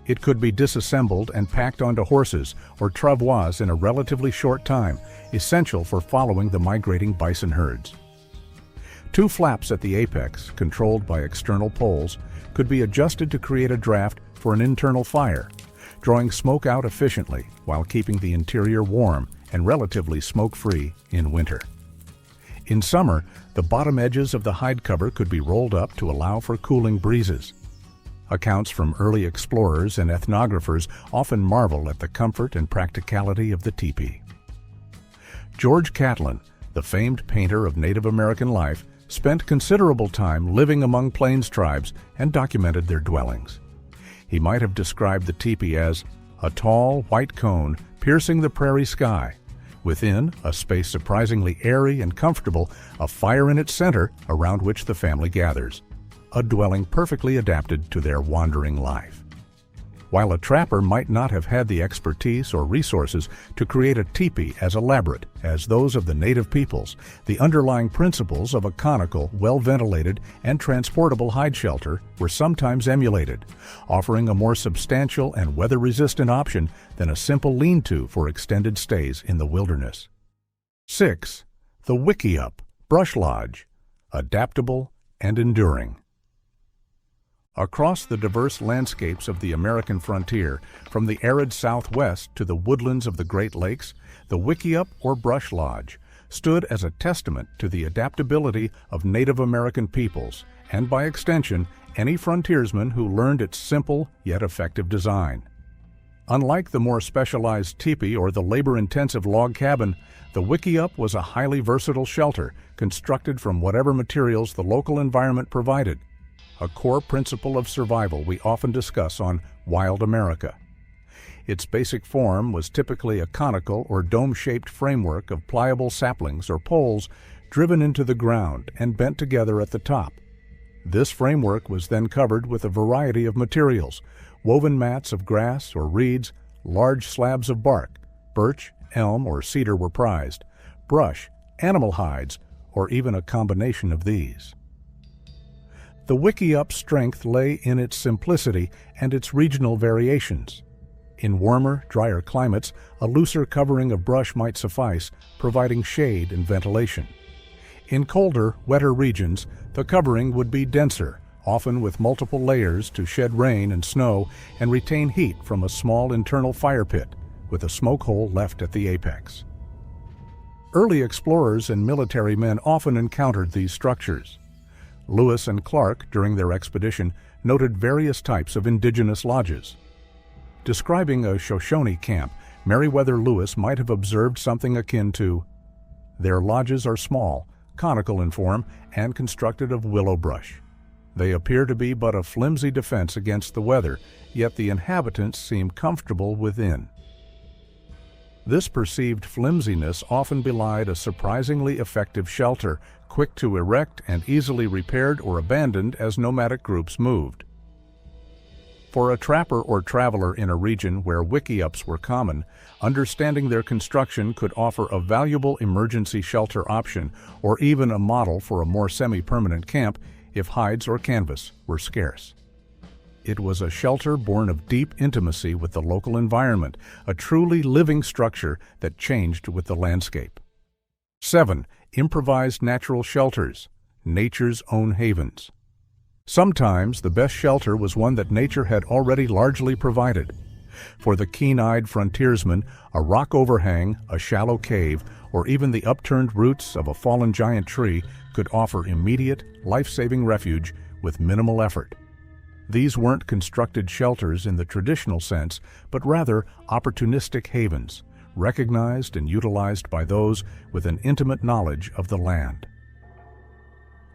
A: It could be disassembled and packed onto horses or travois in a relatively short time, essential for following the migrating bison herds. 2 flaps at the apex, controlled by external poles, could be adjusted to create a draft for an internal fire, drawing smoke out efficiently while keeping the interior warm and relatively smoke-free in winter. In summer, the bottom edges of the hide cover could be rolled up to allow for cooling breezes. Accounts from early explorers and ethnographers often marvel at the comfort and practicality of the teepee. George Catlin, the famed painter of Native American life, spent considerable time living among Plains tribes and documented their dwellings. He might have described the teepee as a tall, white cone piercing the prairie sky. Within, a space surprisingly airy and comfortable, a fire in its center around which the family gathers. A dwelling perfectly adapted to their wandering life. While a trapper might not have had the expertise or resources to create a teepee as elaborate as those of the native peoples, the underlying principles of a conical, well-ventilated, and transportable hide shelter were sometimes emulated, offering a more substantial and weather-resistant option than a simple lean-to for extended stays in the wilderness. 6. The Wickiup, Brush Lodge, adaptable and enduring. Across the diverse landscapes of the American frontier, from the arid Southwest to the woodlands of the Great Lakes, the Wickiup or Brush Lodge stood as a testament to the adaptability of Native American peoples, and by extension, any frontiersman who learned its simple yet effective design. Unlike the more specialized teepee or the labor-intensive log cabin, the Wickiup was a highly versatile shelter constructed from whatever materials the local environment provided. a core principle of survival we often discuss on Wild America. Its basic form was typically a conical or dome-shaped framework of pliable saplings or poles driven into the ground and bent together at the top. This framework was then covered with a variety of materials: woven mats of grass or reeds, large slabs of bark, birch, elm, or cedar were prized, brush, animal hides, or even a combination of these. The wickiup's strength lay in its simplicity and its regional variations. In warmer, drier climates, a looser covering of brush might suffice, providing shade and ventilation. In colder, wetter regions, the covering would be denser, often with multiple layers to shed rain and snow and retain heat from a small internal fire pit, with a smoke hole left at the apex. Early explorers and military men often encountered these structures. Lewis and Clark, during their expedition, noted various types of indigenous lodges. Describing a Shoshone camp, Meriwether Lewis might have observed something akin to, "Their lodges are small, conical in form, and constructed of willow brush. They appear to be but a flimsy defense against the weather, yet the inhabitants seem comfortable within." This perceived flimsiness often belied a surprisingly effective shelter, quick to erect and easily repaired or abandoned as nomadic groups moved. For a trapper or traveler in a region where wickiups were common, understanding their construction could offer a valuable emergency shelter option or even a model for a more semi-permanent camp if hides or canvas were scarce. It was a shelter born of deep intimacy with the local environment, a truly living structure that changed with the landscape. 7. Improvised natural shelters, nature's own havens. Sometimes the best shelter was one that nature had already largely provided. For the keen-eyed frontiersman, a rock overhang, a shallow cave, or even the upturned roots of a fallen giant tree could offer immediate, life-saving refuge with minimal effort. These weren't constructed shelters in the traditional sense, but rather opportunistic havens, recognized and utilized by those with an intimate knowledge of the land.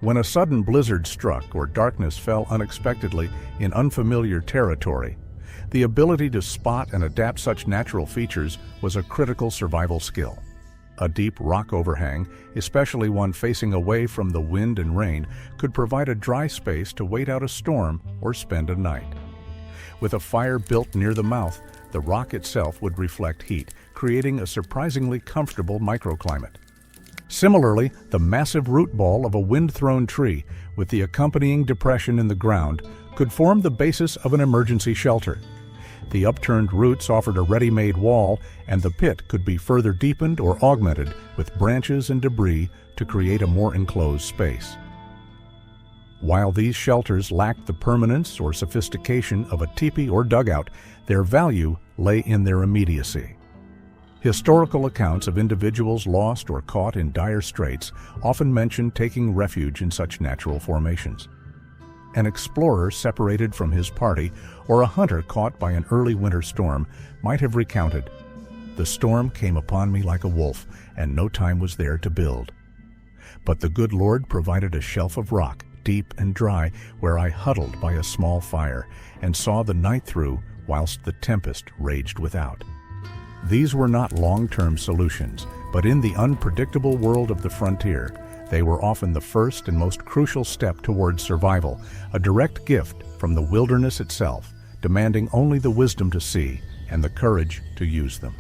A: When a sudden blizzard struck or darkness fell unexpectedly in unfamiliar territory, the ability to spot and adapt such natural features was a critical survival skill. A deep rock overhang, especially one facing away from the wind and rain, could provide a dry space to wait out a storm or spend a night. With a fire built near the mouth, the rock itself would reflect heat, creating a surprisingly comfortable microclimate. Similarly, the massive root ball of a wind-thrown tree, with the accompanying depression in the ground, could form the basis of an emergency shelter. The upturned roots offered a ready-made wall, and the pit could be further deepened or augmented with branches and debris to create a more enclosed space. While these shelters lacked the permanence or sophistication of a teepee or dugout, their value lay in their immediacy. Historical accounts of individuals lost or caught in dire straits often mention taking refuge in such natural formations. An explorer separated from his party or a hunter caught by an early winter storm might have recounted, "The storm came upon me like a wolf, and no time was there to build. But the good Lord provided a shelf of rock, deep and dry, where I huddled by a small fire, and saw the night through whilst the tempest raged without." These were not long-term solutions, but in the unpredictable world of the frontier, they were often the first and most crucial step towards survival, a direct gift from the wilderness itself, demanding only the wisdom to see and the courage to use them.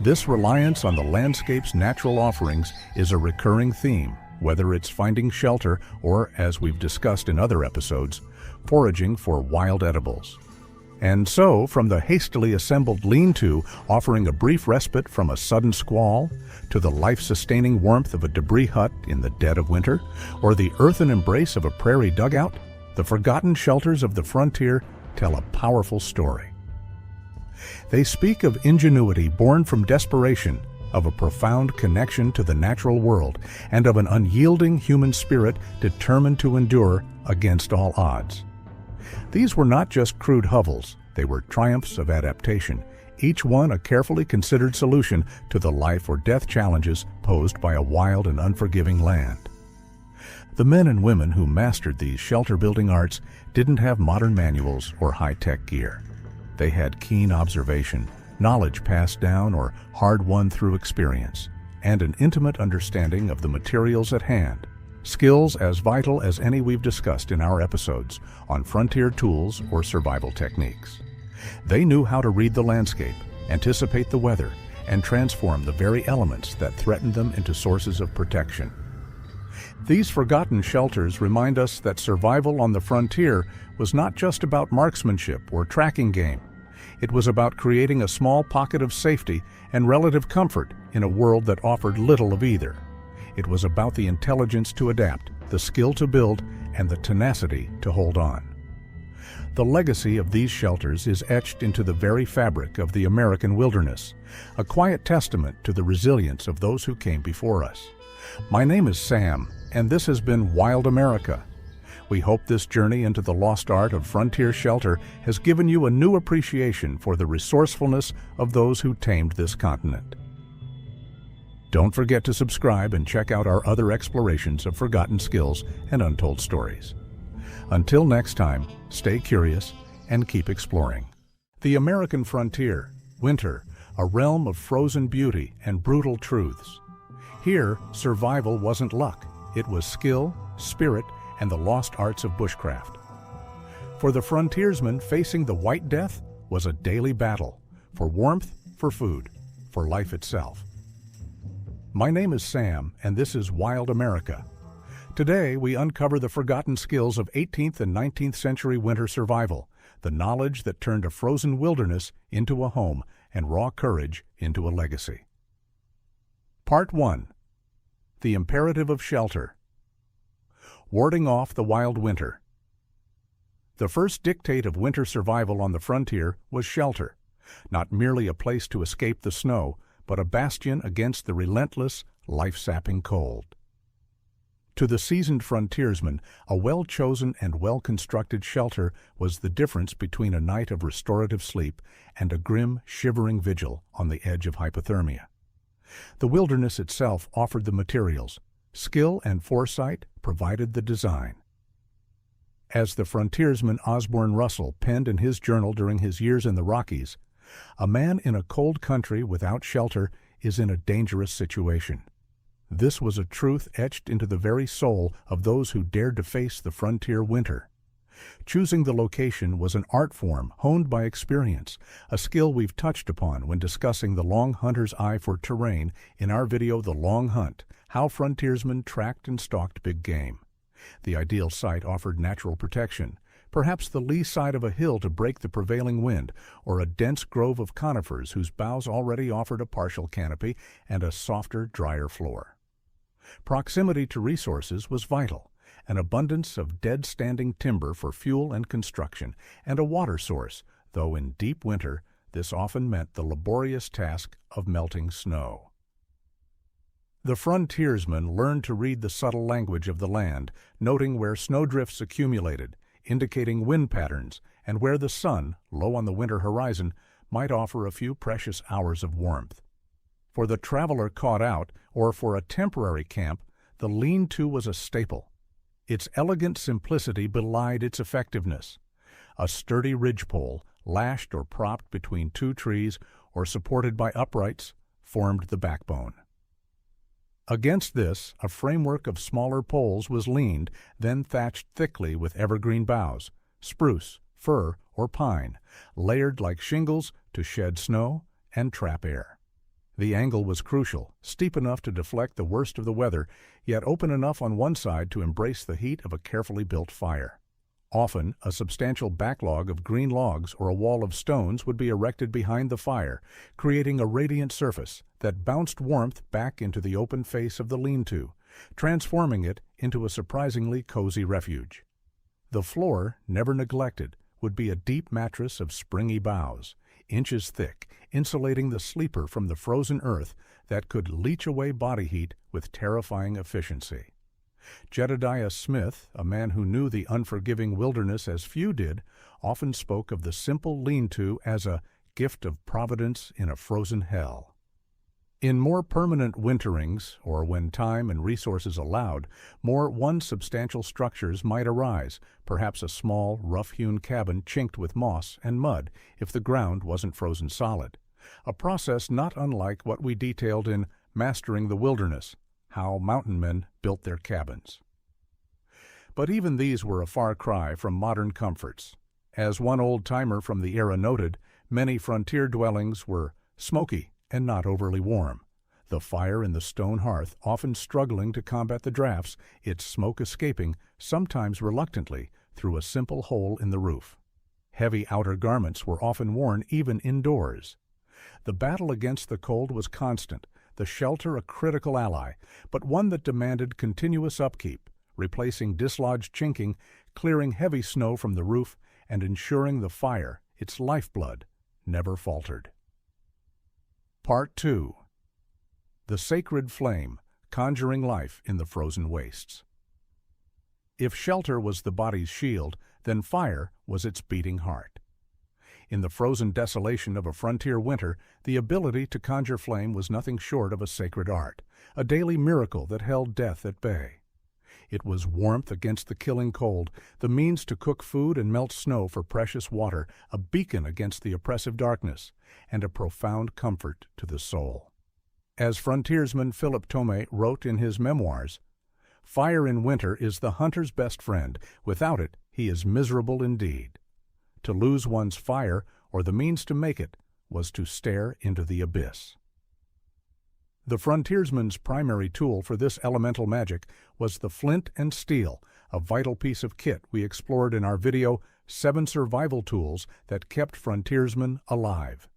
A: This reliance on the landscape's natural offerings is a recurring theme, whether it's finding shelter or, as we've discussed in other episodes, foraging for wild edibles. And so, from the hastily assembled lean-to offering a brief respite from a sudden squall, to the life-sustaining warmth of a debris hut in the dead of winter, or the earthen embrace of a prairie dugout, the forgotten shelters of the frontier tell a powerful story. They speak of ingenuity born from desperation, of a profound connection to the natural world, and of an unyielding human spirit determined to endure against all odds. These were not just crude hovels, they were triumphs of adaptation, each one a carefully considered solution to the life or death challenges posed by a wild and unforgiving land. The men and women who mastered these shelter-building arts didn't have modern manuals or high-tech gear. They had keen observation, knowledge passed down or hard-won through experience, and an intimate understanding of the materials at hand, skills as vital as any we've discussed in our episodes on frontier tools or survival techniques. They knew how to read the landscape, anticipate the weather, and transform the very elements that threatened them into sources of protection. These forgotten shelters remind us that survival on the frontier was not just about marksmanship or tracking game. It was about creating a small pocket of safety and relative comfort in a world that offered little of either. It was about the intelligence to adapt, the skill to build, and the tenacity to hold on. The legacy of these shelters is etched into the very fabric of the American wilderness, a quiet testament to the resilience of those who came before us. My name is Sam, and this has been Wild America. We hope this journey into the lost art of frontier shelter has given you a new appreciation for the resourcefulness of those who tamed this continent. Don't forget to subscribe and check out our other explorations of forgotten skills and untold stories. Until next time, stay curious and keep exploring. The American frontier, winter, a realm of frozen beauty and brutal truths. Here, survival wasn't luck. It was skill, spirit, and the lost arts of bushcraft. For the frontiersmen, facing the White Death was a daily battle, for warmth, for food, for life itself. My name is Sam, and this is Wild America. Today, we uncover the forgotten skills of 18th and 19th century winter survival, the knowledge that turned a frozen wilderness into a home and raw courage into a legacy. Part 1. The Imperative of Shelter. Warding off the wild winter. The first dictate of winter survival on the frontier was shelter, not merely a place to escape the snow, but a bastion against the relentless, life-sapping cold. To the seasoned frontiersman, a well-chosen and well-constructed shelter was the difference between a night of restorative sleep and a grim, shivering vigil on the edge of hypothermia. The wilderness itself offered the materials. Skill and foresight provided the design. As the frontiersman Osborne Russell penned in his journal during his years in the Rockies, a man in a cold country without shelter is in a dangerous situation. This was a truth etched into the very soul of those who dared to face the frontier winter. Choosing the location was an art form honed by experience, a skill we've touched upon when discussing the long hunter's eye for terrain in our video The Long Hunt, How Frontiersmen Tracked and Stalked Big Game. The ideal site offered natural protection, perhaps the lee side of a hill to break the prevailing wind, or a dense grove of conifers whose boughs already offered a partial canopy and a softer, drier floor. Proximity to resources was vital. An abundance of dead-standing timber for fuel and construction, and a water source, though in deep winter this often meant the laborious task of melting snow. The frontiersman learned to read the subtle language of the land, noting where snowdrifts accumulated, indicating wind patterns, and where the sun, low on the winter horizon, might offer a few precious hours of warmth. For the traveler caught out, or for a temporary camp, the lean-to was a staple. Its elegant simplicity belied its effectiveness. A sturdy ridgepole, lashed or propped between two trees or supported by uprights, formed the backbone. Against this, a framework of smaller poles was leaned, then thatched thickly with evergreen boughs, spruce, fir, or pine, layered like shingles to shed snow and trap air. The angle was crucial, steep enough to deflect the worst of the weather, yet open enough on one side to embrace the heat of a carefully built fire. Often, a substantial backlog of green logs or a wall of stones would be erected behind the fire, creating a radiant surface that bounced warmth back into the open face of the lean-to, transforming it into a surprisingly cozy refuge. The floor, never neglected, would be a deep mattress of springy boughs, inches thick, insulating the sleeper from the frozen earth that could leach away body heat with terrifying efficiency. Jedediah Smith, a man who knew the unforgiving wilderness as few did, often spoke of the simple lean-to as a gift of providence in a frozen hell. In more permanent winterings, or when time and resources allowed, more one-substantial structures might arise, perhaps a small, rough-hewn cabin chinked with moss and mud if the ground wasn't frozen solid, a process not unlike what we detailed in Mastering the Wilderness, how mountain men built their cabins. But even these were a far cry from modern comforts. As one old-timer from the era noted, many frontier dwellings were smoky and not overly warm. The fire in the stone hearth often struggling to combat the drafts, its smoke escaping, sometimes reluctantly, through a simple hole in the roof. Heavy outer garments were often worn even indoors. The battle against the cold was constant, the shelter a critical ally, but one that demanded continuous upkeep, replacing dislodged chinking, clearing heavy snow from the roof, and ensuring the fire, its lifeblood, never faltered. Part 2. The Sacred Flame, Conjuring Life in the Frozen Wastes. If shelter was the body's shield, then fire was its beating heart. In the frozen desolation of a frontier winter, the ability to conjure flame was nothing short of a sacred art, a daily miracle that held death at bay. It was warmth against the killing cold, the means to cook food and melt snow for precious water, a beacon against the oppressive darkness, and a profound comfort to the soul. As frontiersman Philip Tomé wrote in his memoirs, "Fire in winter is the hunter's best friend. Without it, he is miserable indeed. To lose one's fire, or the means to make it, was to stare into the abyss." The frontiersman's primary tool for this elemental magic was the flint and steel, a vital piece of kit we explored in our video, 7 Survival Tools That Kept Frontiersmen Alive.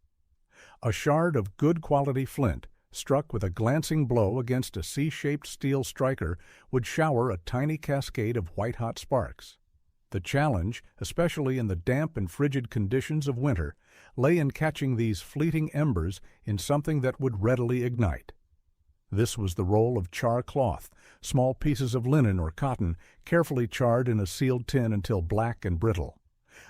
A: A shard of good quality flint, struck with a glancing blow against a C-shaped steel striker, would shower a tiny cascade of white-hot sparks. The challenge, especially in the damp and frigid conditions of winter, lay in catching these fleeting embers in something that would readily ignite. This was the roll of char cloth, small pieces of linen or cotton, carefully charred in a sealed tin until black and brittle.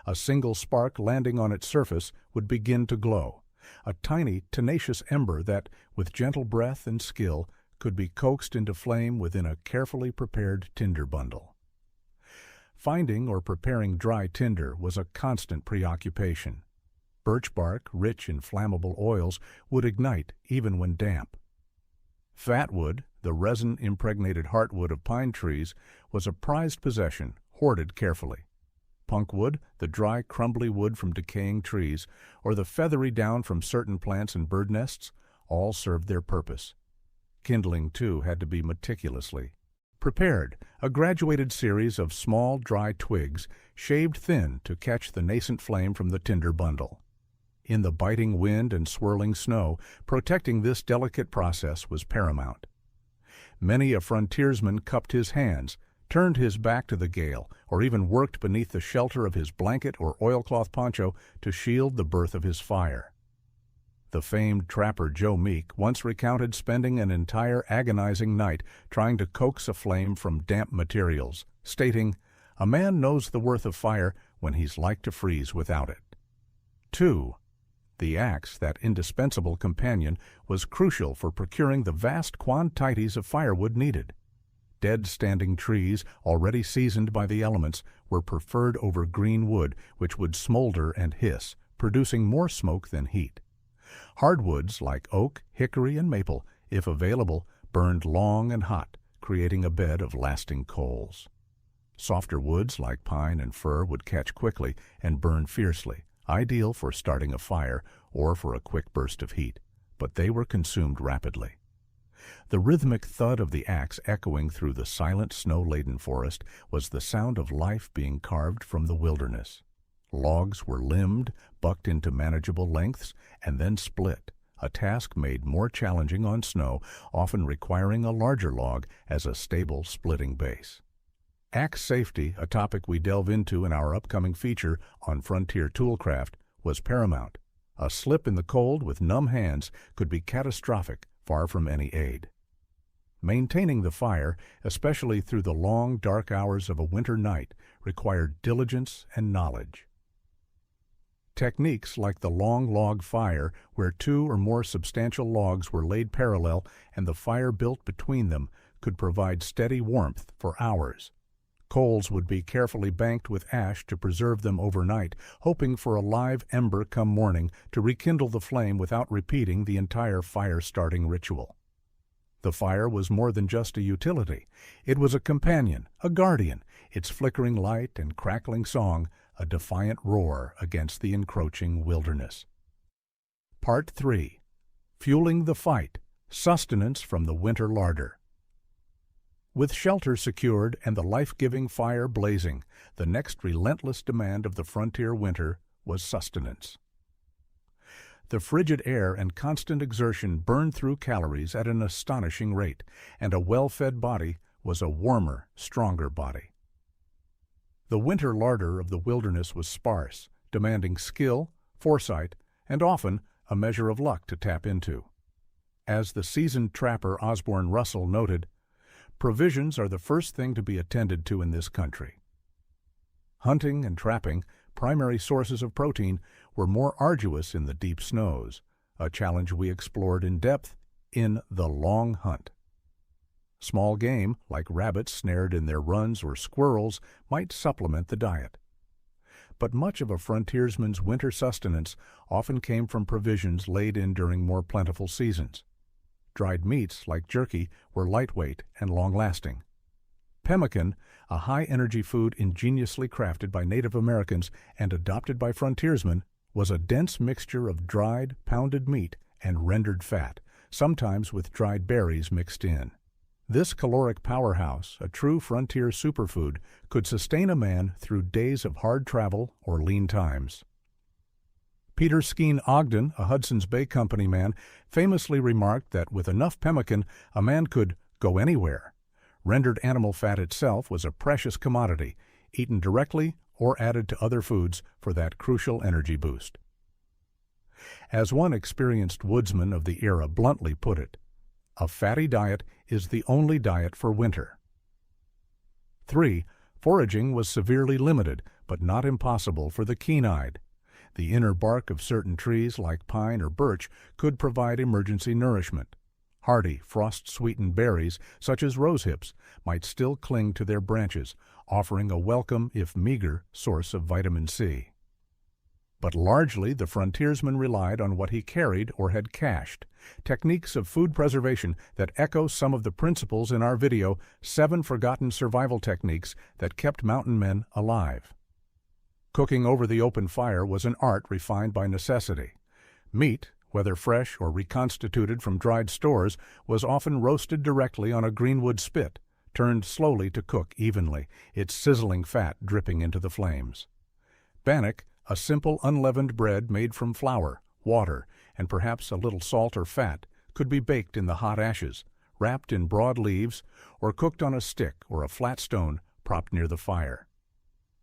A: A single spark landing on its surface would begin to glow, a tiny, tenacious ember that, with gentle breath and skill, could be coaxed into flame within a carefully prepared tinder bundle. Finding or preparing dry tinder was a constant preoccupation. Birch bark, rich in flammable oils, would ignite even when damp. Fatwood, the resin-impregnated heartwood of pine trees, was a prized possession, hoarded carefully. Punkwood, the dry, crumbly wood from decaying trees, or the feathery down from certain plants and bird nests, all served their purpose. Kindling, too, had to be meticulously prepared, a graduated series of small, dry twigs, shaved thin to catch the nascent flame from the tinder bundle. In the biting wind and swirling snow, protecting this delicate process was paramount. Many a frontiersman cupped his hands, turned his back to the gale, or even worked beneath the shelter of his blanket or oilcloth poncho to shield the birth of his fire. The famed trapper Joe Meek once recounted spending an entire agonizing night trying to coax a flame from damp materials, stating, "A man knows the worth of fire when he's like to freeze without it." 2. The axe, that indispensable companion, was crucial for procuring the vast quantities of firewood needed. Dead-standing trees, already seasoned by the elements, were preferred over green wood, which would smolder and hiss, producing more smoke than heat. Hardwoods like oak, hickory, and maple, if available, burned long and hot, creating a bed of lasting coals. Softer woods like pine and fir would catch quickly and burn fiercely, ideal for starting a fire or for a quick burst of heat, but they were consumed rapidly. The rhythmic thud of the axe echoing through the silent, snow-laden forest was the sound of life being carved from the wilderness. Logs were limbed, bucked into manageable lengths, and then split, a task made more challenging on snow, often requiring a larger log as a stable splitting base. Axe safety, a topic we delve into in our upcoming feature on frontier toolcraft, was paramount. A slip in the cold with numb hands could be catastrophic, far from any aid. Maintaining the fire, especially through the long, dark hours of a winter night, required diligence and knowledge. Techniques like the long log fire, where two or more substantial logs were laid parallel and the fire built between them, could provide steady warmth for hours. Coals would be carefully banked with ash to preserve them overnight, hoping for a live ember come morning to rekindle the flame without repeating the entire fire-starting ritual. The fire was more than just a utility. It was a companion, a guardian, its flickering light and crackling song a defiant roar against the encroaching wilderness. Part 3. Fueling the Fight, Sustenance from the Winter Larder. With shelter secured and the life-giving fire blazing, the next relentless demand of the frontier winter was sustenance. The frigid air and constant exertion burned through calories at an astonishing rate, and a well-fed body was a warmer, stronger body. The winter larder of the wilderness was sparse, demanding skill, foresight, and often a measure of luck to tap into. As the seasoned trapper Osborne Russell noted, provisions are the first thing to be attended to in this country. Hunting and trapping, primary sources of protein, were more arduous in the deep snows, a challenge we explored in depth in The Long Hunt. Small game, like rabbits snared in their runs or squirrels, might supplement the diet. But much of a frontiersman's winter sustenance often came from provisions laid in during more plentiful seasons. Dried meats, like jerky, were lightweight and long-lasting. Pemmican, a high-energy food ingeniously crafted by Native Americans and adopted by frontiersmen, was a dense mixture of dried, pounded meat and rendered fat, sometimes with dried berries mixed in. This caloric powerhouse, a true frontier superfood, could sustain a man through days of hard travel or lean times. Peter Skeen Ogden, a Hudson's Bay Company man, famously remarked that with enough pemmican, a man could go anywhere. Rendered animal fat itself was a precious commodity, eaten directly or added to other foods for that crucial energy boost. As one experienced woodsman of the era bluntly put it, a fatty diet is the only diet for winter. 3. Foraging was severely limited, but not impossible for the keen-eyed. The inner bark of certain trees, like pine or birch, could provide emergency nourishment. Hardy, frost-sweetened berries, such as rosehips, might still cling to their branches, offering a welcome, if meager, source of vitamin C. But largely the frontiersman relied on what he carried or had cached, techniques of food preservation that echo some of the principles in our video, 7 Forgotten Survival Techniques That Kept Mountain Men Alive. Cooking over the open fire was an art refined by necessity. Meat, whether fresh or reconstituted from dried stores, was often roasted directly on a greenwood spit, turned slowly to cook evenly, its sizzling fat dripping into the flames. Bannock, a simple unleavened bread made from flour, water, and perhaps a little salt or fat, could be baked in the hot ashes, wrapped in broad leaves, or cooked on a stick or a flat stone propped near the fire.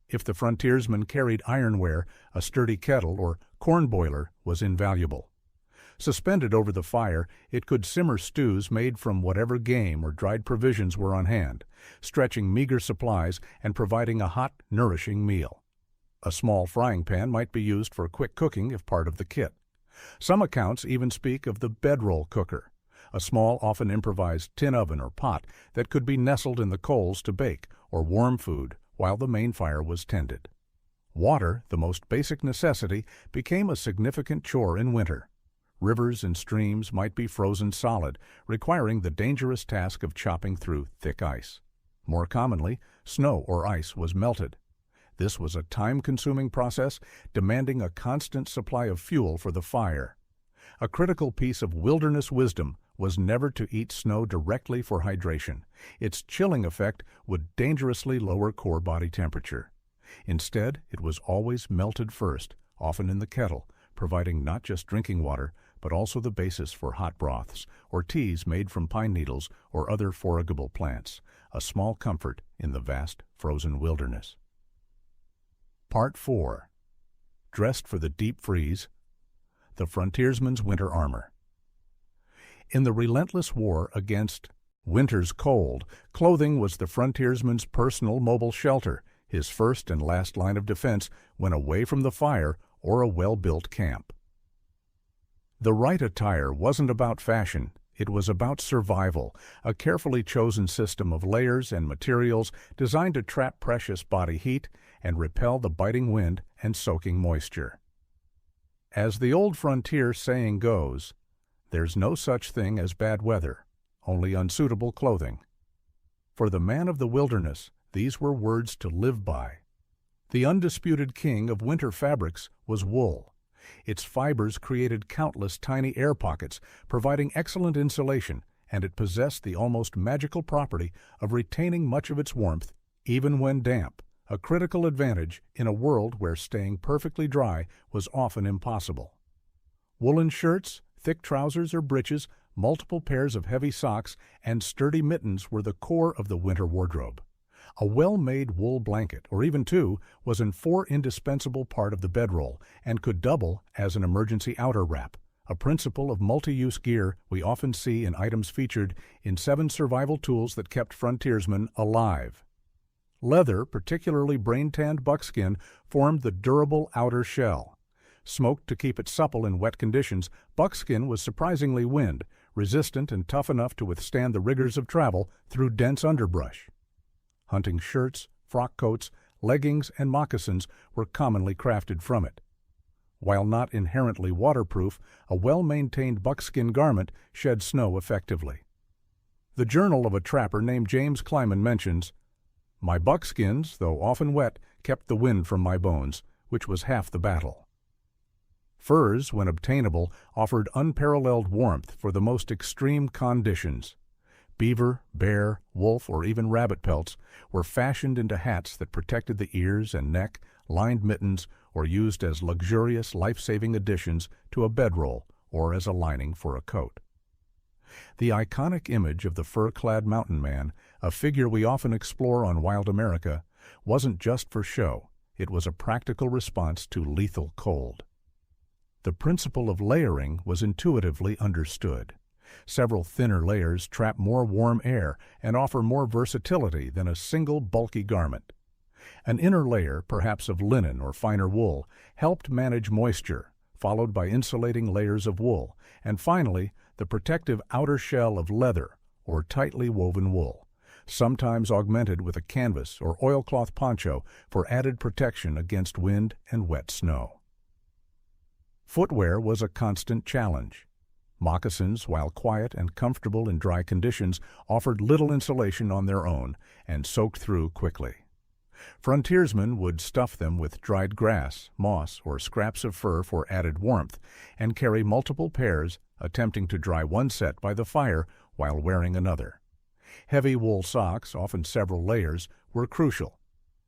A: If the frontiersman carried ironware, a sturdy kettle or corn boiler was invaluable. Suspended over the fire, it could simmer stews made from whatever game or dried provisions were on hand, stretching meager supplies and providing a hot, nourishing meal. A small frying pan might be used for quick cooking if part of the kit. Some accounts even speak of the bedroll cooker, a small, often improvised tin oven or pot that could be nestled in the coals to bake or warm food while the main fire was tended. Water, the most basic necessity, became a significant chore in winter. Rivers and streams might be frozen solid, requiring the dangerous task of chopping through thick ice. More commonly, snow or ice was melted. This was a time-consuming process, demanding a constant supply of fuel for the fire. A critical piece of wilderness wisdom was never to eat snow directly for hydration. Its chilling effect would dangerously lower core body temperature. Instead, it was always melted first, often in the kettle, providing not just drinking water, but also the basis for hot broths or teas made from pine needles or other foragable plants, a small comfort in the vast frozen wilderness. Part 4. Dressed for the Deep Freeze, the Frontiersman's Winter Armor. In the relentless war against winter's cold, clothing was the frontiersman's personal mobile shelter, his first and last line of defense when away from the fire or a well-built camp. The right attire wasn't about fashion, it was about survival, a carefully chosen system of layers and materials designed to trap precious body heat and repel the biting wind and soaking moisture. As the old frontier saying goes, there's no such thing as bad weather, only unsuitable clothing. For the man of the wilderness, these were words to live by. The undisputed king of winter fabrics was wool. Its fibers created countless tiny air pockets, providing excellent insulation, and it possessed the almost magical property of retaining much of its warmth, even when damp, a critical advantage in a world where staying perfectly dry was often impossible. Woolen shirts, thick trousers or breeches, multiple pairs of heavy socks, and sturdy mittens were the core of the winter wardrobe. A well-made wool blanket, or even two, was an indispensable part of the bedroll and could double as an emergency outer wrap, a principle of multi-use gear we often see in items featured in 7 survival tools that kept frontiersmen alive. Leather, particularly brain-tanned buckskin, formed the durable outer shell. Smoked to keep it supple in wet conditions, buckskin was surprisingly wind-resistant and tough enough to withstand the rigors of travel through dense underbrush. Hunting shirts, frock coats, leggings, and moccasins were commonly crafted from it. While not inherently waterproof, a well-maintained buckskin garment shed snow effectively. The journal of a trapper named James Kleiman mentions, "My buckskins, though often wet, kept the wind from my bones, which was half the battle." Furs, when obtainable, offered unparalleled warmth for the most extreme conditions. Beaver, bear, wolf, or even rabbit pelts were fashioned into hats that protected the ears and neck, lined mittens, or used as luxurious life-saving additions to a bedroll or as a lining for a coat. The iconic image of the fur-clad mountain man, a figure we often explore on Wild America, wasn't just for show. It was a practical response to lethal cold. The principle of layering was intuitively understood. Several thinner layers trap more warm air and offer more versatility than a single bulky garment. An inner layer, perhaps of linen or finer wool, helped manage moisture, followed by insulating layers of wool, and finally, the protective outer shell of leather or tightly woven wool, sometimes augmented with a canvas or oilcloth poncho for added protection against wind and wet snow. Footwear was a constant challenge. Moccasins, while quiet and comfortable in dry conditions, offered little insulation on their own and soaked through quickly. Frontiersmen would stuff them with dried grass, moss, or scraps of fur for added warmth, and carry multiple pairs, attempting to dry one set by the fire while wearing another. Heavy wool socks, often several layers, were crucial.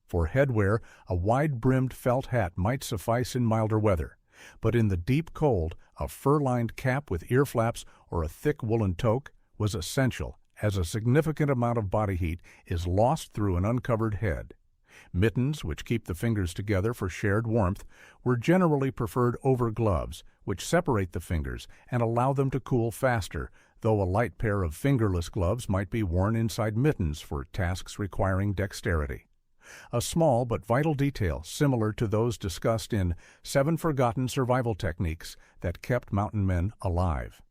A: For headwear, a wide-brimmed felt hat might suffice in milder weather, but in the deep cold, a fur-lined cap with ear flaps or a thick woolen toque was essential, as a significant amount of body heat is lost through an uncovered head. Mittens, which keep the fingers together for shared warmth, were generally preferred over gloves, which separate the fingers and allow them to cool faster, though a light pair of fingerless gloves might be worn inside mittens for tasks requiring dexterity. A small but vital detail similar to those discussed in 7 Forgotten Survival Techniques that kept mountain men alive.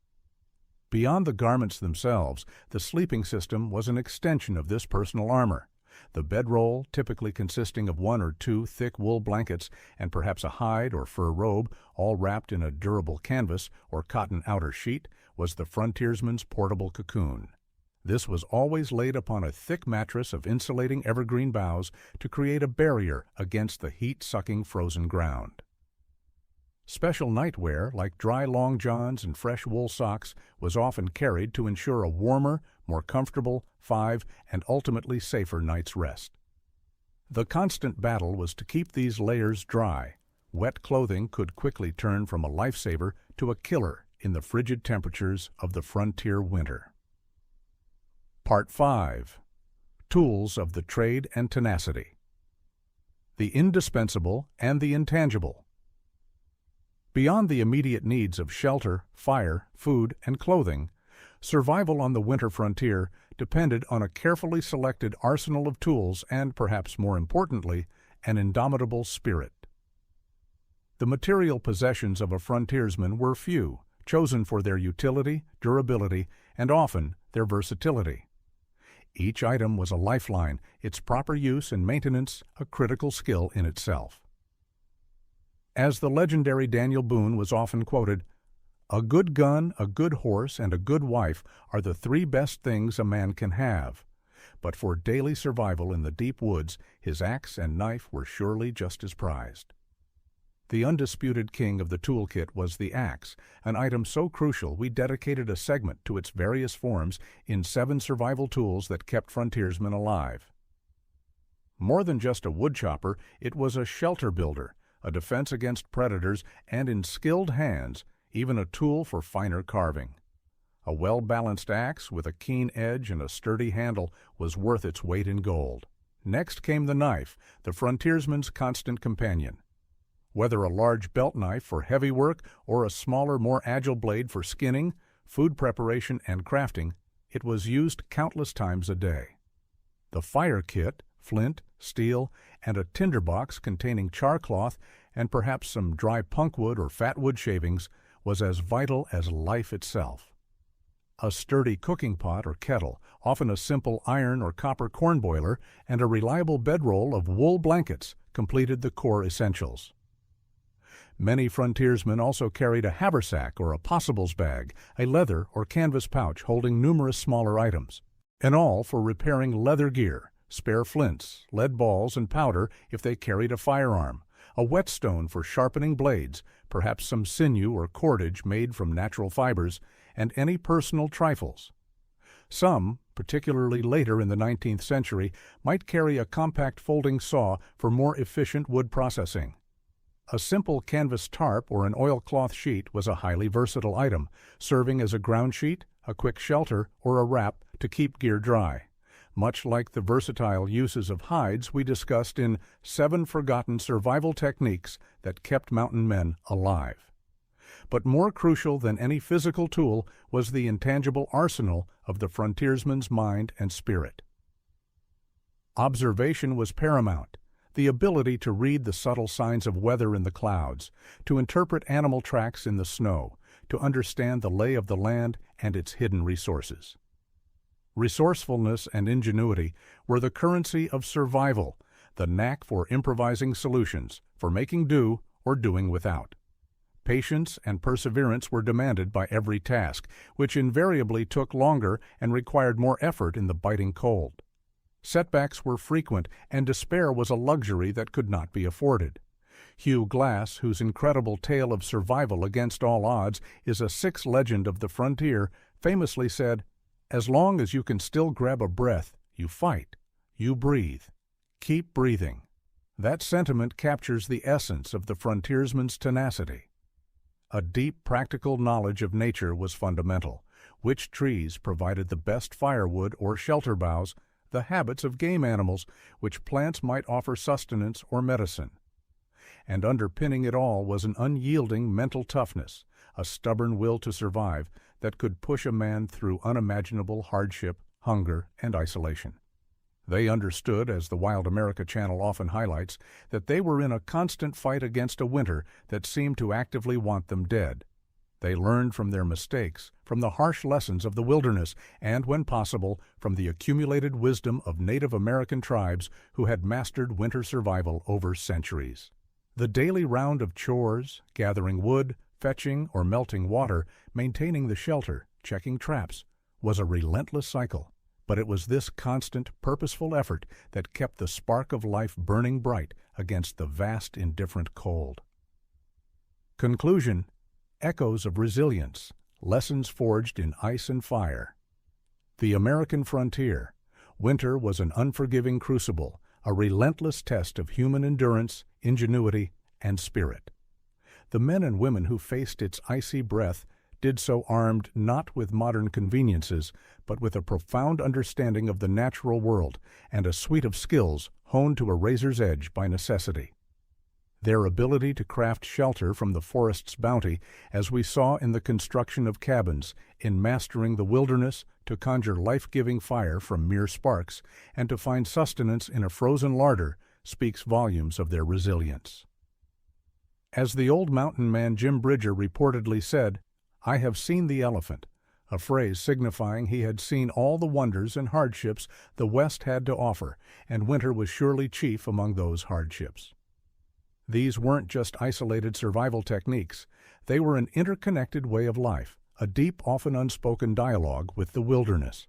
A: Beyond the garments themselves, the sleeping system was an extension of this personal armor. The bedroll, typically consisting of 1 or 2 thick wool blankets and perhaps a hide or fur robe, all wrapped in a durable canvas or cotton outer sheet, was the frontiersman's portable cocoon. This was always laid upon a thick mattress of insulating evergreen boughs to create a barrier against the heat-sucking frozen ground. Special nightwear, like dry long johns and fresh wool socks, was often carried to ensure a warmer, more comfortable, and ultimately safer night's rest. The constant battle was to keep these layers dry. Wet clothing could quickly turn from a lifesaver to a killer in the frigid temperatures of the frontier winter. Part 5. Tools of the Trade and Tenacity. The indispensable and the intangible. Beyond the immediate needs of shelter, fire, food, and clothing, survival on the winter frontier depended on a carefully selected arsenal of tools and, perhaps more importantly, an indomitable spirit. The material possessions of a frontiersman were few, chosen for their utility, durability, and often their versatility. Each item was a lifeline, its proper use and maintenance a critical skill in itself. As the legendary Daniel Boone was often quoted, "A good gun, a good horse, and a good wife are the three best things a man can have." But for daily survival in the deep woods, his axe and knife were surely just as prized. The undisputed king of the toolkit was the axe, an item so crucial we dedicated a segment to its various forms in 7 survival tools that kept frontiersmen alive. More than just a woodchopper, it was a shelter builder, a defense against predators, and in skilled hands, even a tool for finer carving. A well-balanced axe with a keen edge and a sturdy handle was worth its weight in gold. Next came the knife, the frontiersman's constant companion. Whether a large belt knife for heavy work or a smaller, more agile blade for skinning, food preparation, and crafting, it was used countless times a day. The fire kit, flint, steel, and a tinderbox containing char cloth and perhaps some dry punkwood or fat wood shavings was as vital as life itself. A sturdy cooking pot or kettle, often a simple iron or copper corn boiler, and a reliable bedroll of wool blankets completed the core essentials. Many frontiersmen also carried a haversack or a possibles bag, a leather or canvas pouch holding numerous smaller items, and all for repairing leather gear, spare flints, lead balls, and powder if they carried a firearm, a whetstone for sharpening blades, perhaps some sinew or cordage made from natural fibers, and any personal trifles. Some, particularly later in the 19th century, might carry a compact folding saw for more efficient wood processing. A simple canvas tarp or an oilcloth sheet was a highly versatile item, serving as a ground sheet, a quick shelter, or a wrap to keep gear dry, much like the versatile uses of hides we discussed in 7 Forgotten Survival Techniques that kept mountain men alive. But more crucial than any physical tool was the intangible arsenal of the frontiersman's mind and spirit. Observation was paramount. The ability to read the subtle signs of weather in the clouds, to interpret animal tracks in the snow, to understand the lay of the land and its hidden resources. Resourcefulness and ingenuity were the currency of survival, the knack for improvising solutions, for making do or doing without. Patience and perseverance were demanded by every task, which invariably took longer and required more effort in the biting cold. Setbacks were frequent, and despair was a luxury that could not be afforded. Hugh Glass, whose incredible tale of survival against all odds is a 6 legend of the frontier, famously said, "As long as you can still grab a breath, you fight, you breathe. Keep breathing." That sentiment captures the essence of the frontiersman's tenacity. A deep practical knowledge of nature was fundamental. Which trees provided the best firewood or shelter boughs, the habits of game animals, which plants might offer sustenance or medicine. And underpinning it all was an unyielding mental toughness, a stubborn will to survive that could push a man through unimaginable hardship, hunger, and isolation. They understood, as the Wild America Channel often highlights, that they were in a constant fight against a winter that seemed to actively want them dead. They learned from their mistakes, from the harsh lessons of the wilderness, and, when possible, from the accumulated wisdom of Native American tribes who had mastered winter survival over centuries. The daily round of chores, gathering wood, fetching or melting water, maintaining the shelter, checking traps, was a relentless cycle. But it was this constant, purposeful effort that kept the spark of life burning bright against the vast, indifferent cold. Conclusion: echoes of resilience, lessons forged in ice and fire. The American frontier. Winter was an unforgiving crucible, a relentless test of human endurance, ingenuity, and spirit. The men and women who faced its icy breath did so armed not with modern conveniences, but with a profound understanding of the natural world and a suite of skills honed to a razor's edge by necessity. Their ability to craft shelter from the forest's bounty, as we saw in the construction of cabins, in mastering the wilderness, to conjure life-giving fire from mere sparks, and to find sustenance in a frozen larder, speaks volumes of their resilience. As the old mountain man Jim Bridger reportedly said, "I have seen the elephant," a phrase signifying he had seen all the wonders and hardships the West had to offer, and winter was surely chief among those hardships. These weren't just isolated survival techniques. They were an interconnected way of life, a deep, often unspoken dialogue with the wilderness.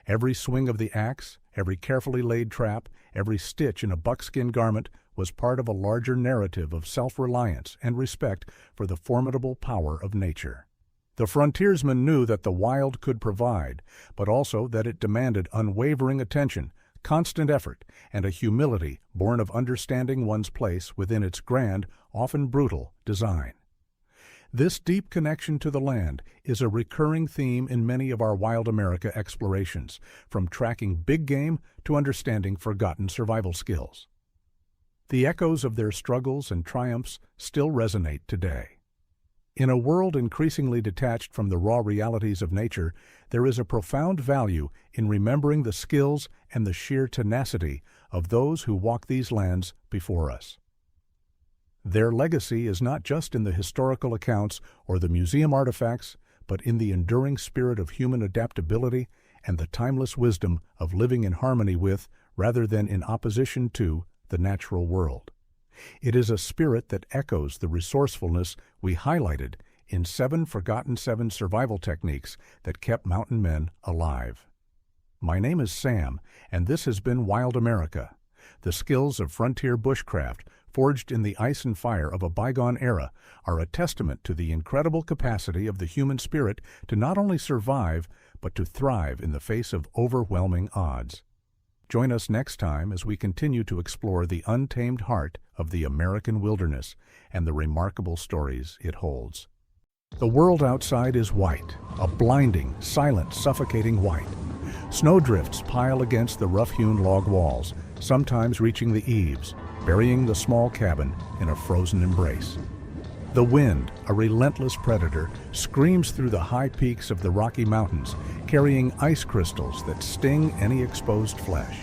A: Every swing of the axe, every carefully laid trap, every stitch in a buckskin garment was part of a larger narrative of self-reliance and respect for the formidable power of nature. The frontiersmen knew that the wild could provide, but also that it demanded unwavering attention, constant effort, and a humility born of understanding one's place within its grand, often brutal, design. This deep connection to the land is a recurring theme in many of our Wild America explorations, from tracking big game to understanding forgotten survival skills. The echoes of their struggles and triumphs still resonate today. In a world increasingly detached from the raw realities of nature, there is a profound value in remembering the skills and the sheer tenacity of those who walk these lands before us. Their legacy is not just in the historical accounts or the museum artifacts, but in the enduring spirit of human adaptability and the timeless wisdom of living in harmony with, rather than in opposition to, the natural world. It is a spirit that echoes the resourcefulness we highlighted in 7 Forgotten 7 survival techniques that kept mountain men alive. My name is Sam, and this has been Wild America. The skills of frontier bushcraft, forged in the ice and fire of a bygone era, are a testament to the incredible capacity of the human spirit to not only survive, but to thrive in the face of overwhelming odds. Join us next time as we continue to explore the untamed heart of the American wilderness and the remarkable stories it holds. The world outside is white, a blinding, silent, suffocating white. Snowdrifts pile against the rough-hewn log walls, sometimes reaching the eaves, burying the small cabin in a frozen embrace. The wind, a relentless predator, screams through the high peaks of the Rocky Mountains, carrying ice crystals that sting any exposed flesh.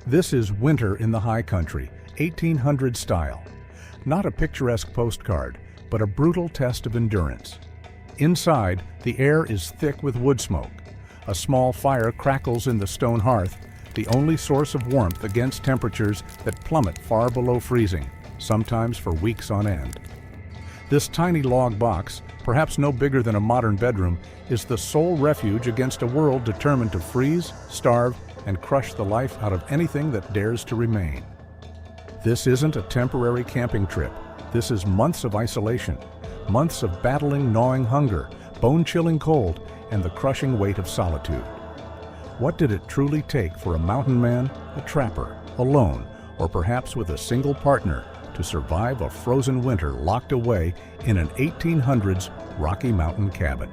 A: This is winter in the high country, 1800 style. Not a picturesque postcard, but a brutal test of endurance. Inside, the air is thick with wood smoke. A small fire crackles in the stone hearth, the only source of warmth against temperatures that plummet far below freezing, sometimes for weeks on end. This tiny log box, perhaps no bigger than a modern bedroom, is the sole refuge against a world determined to freeze, starve, and crush the life out of anything that dares to remain. This isn't a temporary camping trip. This is months of isolation, months of battling gnawing hunger, bone-chilling cold, and the crushing weight of solitude. What did it truly take for a mountain man, a trapper, alone, or perhaps with a single partner, to survive a frozen winter locked away in an 1800s Rocky Mountain cabin?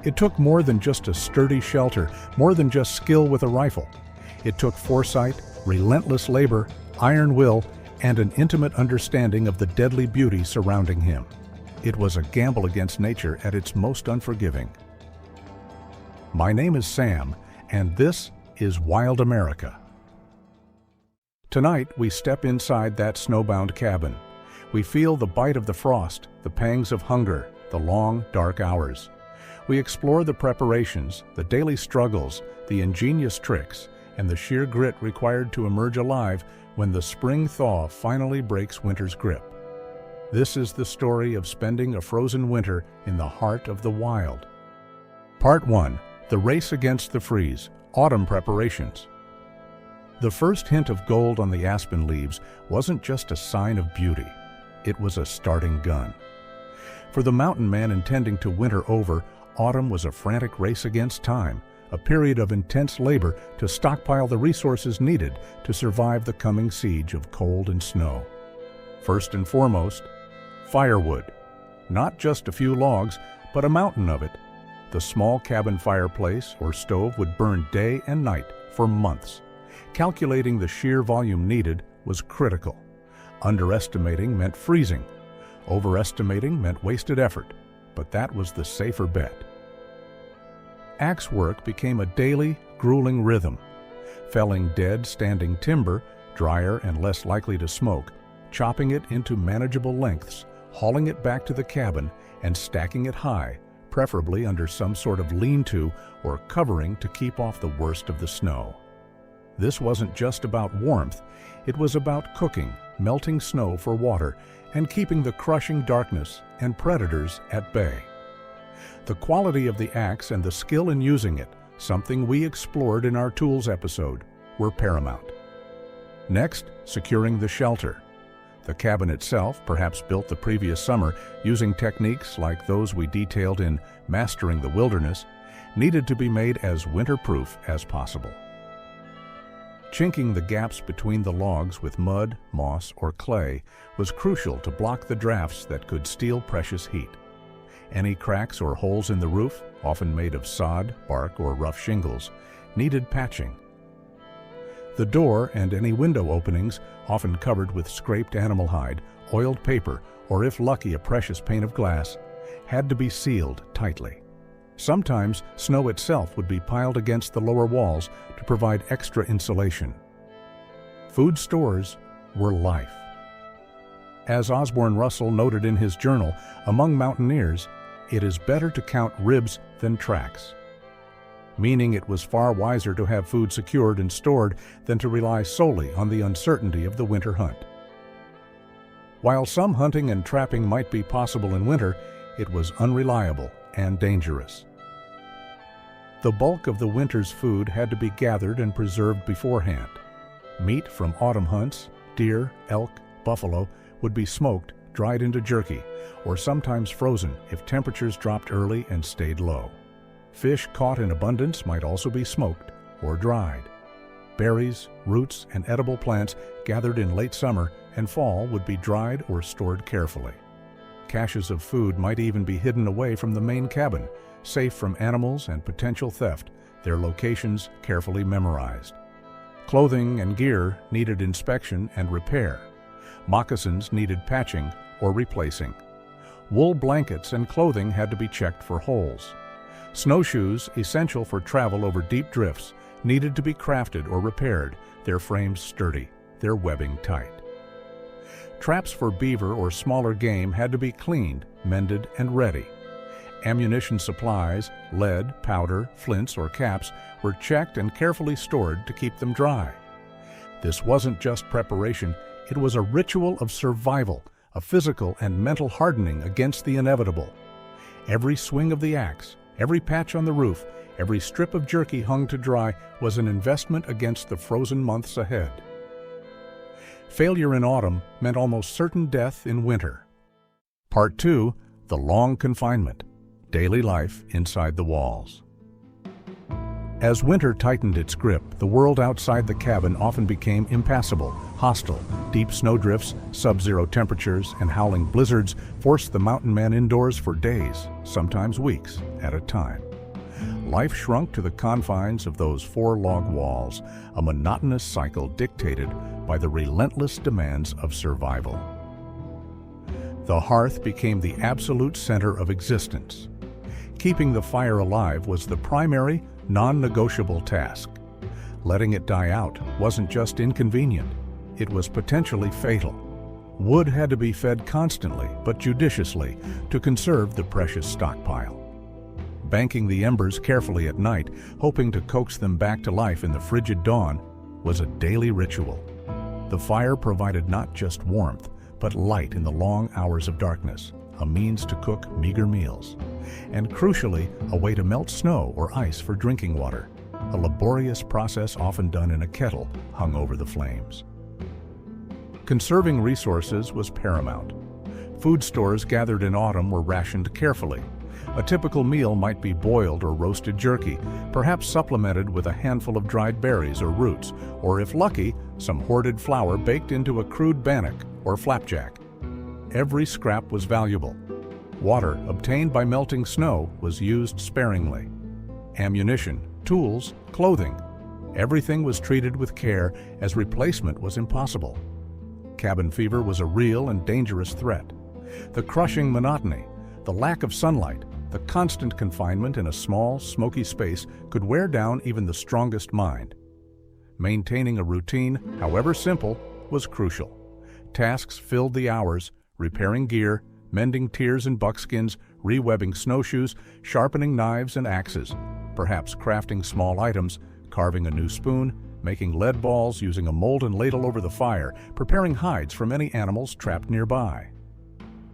A: It took more than just a sturdy shelter, more than just skill with a rifle. It took foresight, relentless labor, iron will, and an intimate understanding of the deadly beauty surrounding him. It was a gamble against nature at its most unforgiving. My name is Sam, and this is Wild America. Tonight, we step inside that snowbound cabin. We feel the bite of the frost, the pangs of hunger, the long, dark hours. We explore the preparations, the daily struggles, the ingenious tricks, and the sheer grit required to emerge alive when the spring thaw finally breaks winter's grip. This is the story of spending a frozen winter in the heart of the wild. Part 1. The Race Against the Freeze, Autumn Preparations. The first hint of gold on the aspen leaves wasn't just a sign of beauty. It was a starting gun. For the mountain man intending to winter over, autumn was a frantic race against time, a period of intense labor to stockpile the resources needed to survive the coming siege of cold and snow. First and foremost, firewood. Not just a few logs, but a mountain of it. The small cabin fireplace or stove would burn day and night for months. Calculating the sheer volume needed was critical. Underestimating meant freezing. Overestimating meant wasted effort, but that was the safer bet. Axe work became a daily, grueling rhythm. Felling dead, standing timber, drier and less likely to smoke, chopping it into manageable lengths, hauling it back to the cabin, and stacking it high, preferably under some sort of lean-to or covering to keep off the worst of the snow. This wasn't just about warmth, it was about cooking, melting snow for water, and keeping the crushing darkness and predators at bay. The quality of the axe and the skill in using it, something we explored in our tools episode, were paramount. Next, securing the shelter. The cabin itself, perhaps built the previous summer using techniques like those we detailed in Mastering the Wilderness, needed to be made as winter-proof as possible. Chinking the gaps between the logs with mud, moss, or clay was crucial to block the drafts that could steal precious heat. Any cracks or holes in the roof, often made of sod, bark, or rough shingles, needed patching. The door and any window openings, often covered with scraped animal hide, oiled paper, or if lucky a precious pane of glass, had to be sealed tightly. Sometimes snow itself would be piled against the lower walls to provide extra insulation. Food stores were life. As Osborne Russell noted in his journal, among mountaineers, it is better to count ribs than tracks, meaning it was far wiser to have food secured and stored than to rely solely on the uncertainty of the winter hunt. While some hunting and trapping might be possible in winter, it was unreliable and dangerous. The bulk of the winter's food had to be gathered and preserved beforehand. Meat from autumn hunts, deer, elk, buffalo, would be smoked, dried into jerky, or sometimes frozen if temperatures dropped early and stayed low. Fish caught in abundance might also be smoked or dried. Berries, roots, and edible plants gathered in late summer and fall would be dried or stored carefully. Caches of food might even be hidden away from the main cabin, safe from animals and potential theft, their locations carefully memorized. Clothing and gear needed inspection and repair. Moccasins needed patching or replacing. Wool blankets and clothing had to be checked for holes. Snowshoes, essential for travel over deep drifts, needed to be crafted or repaired, their frames sturdy, their webbing tight. Traps for beaver or smaller game had to be cleaned, mended, and ready. Ammunition supplies, lead, powder, flints, or caps were checked and carefully stored to keep them dry. This wasn't just preparation, it was a ritual of survival, a physical and mental hardening against the inevitable. Every swing of the axe, every patch on the roof, every strip of jerky hung to dry was an investment against the frozen months ahead. Failure in autumn meant almost certain death in winter. Part 2, the long confinement, daily life inside the walls. As winter tightened its grip, the world outside the cabin often became impassable, hostile. Deep snowdrifts, sub-zero temperatures, and howling blizzards forced the mountain man indoors for days, sometimes weeks, at a time. Life shrunk to the confines of those 4 log walls, a monotonous cycle dictated by the relentless demands of survival. The hearth became the absolute center of existence. Keeping the fire alive was the primary, non-negotiable task. Letting it die out wasn't just inconvenient, it was potentially fatal. Wood had to be fed constantly, but judiciously, to conserve the precious stockpile. Banking the embers carefully at night, hoping to coax them back to life in the frigid dawn, was a daily ritual. The fire provided not just warmth, but light in the long hours of darkness, a means to cook meager meals, and crucially, a way to melt snow or ice for drinking water, a laborious process often done in a kettle hung over the flames. Conserving resources was paramount. Food stores gathered in autumn were rationed carefully. A typical meal might be boiled or roasted jerky, perhaps supplemented with a handful of dried berries or roots, or if lucky, some hoarded flour baked into a crude bannock or flapjack. Every scrap was valuable. Water, obtained by melting snow, was used sparingly. Ammunition, tools, clothing, everything was treated with care, as replacement was impossible. Cabin fever was a real and dangerous threat. The crushing monotony, the lack of sunlight, the constant confinement in a small, smoky space could wear down even the strongest mind. Maintaining a routine, however simple, was crucial. tasks filled the hours, repairing gear, mending tiers and buckskins, rewebbing snowshoes, sharpening knives and axes, perhaps crafting small items, carving a new spoon, making lead balls using a molten ladle over the fire, preparing hides from any animals trapped nearby.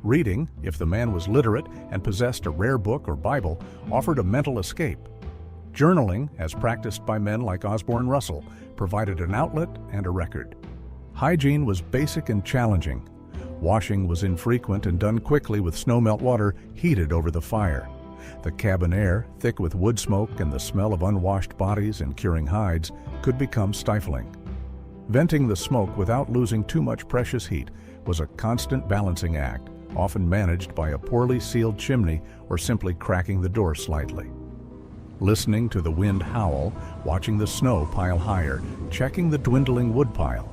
A: Reading, if the man was literate and possessed a rare book or Bible, offered a mental escape. Journaling, as practiced by men like Osborne Russell, provided an outlet and a record. Hygiene was basic and challenging. Washing was infrequent and done quickly with snowmelt water heated over the fire. The cabin air, thick with wood smoke and the smell of unwashed bodies and curing hides, could become stifling. Venting the smoke without losing too much precious heat was a constant balancing act, often managed by a poorly sealed chimney or simply cracking the door slightly. Listening to the wind howl, watching the snow pile higher, checking the dwindling woodpile,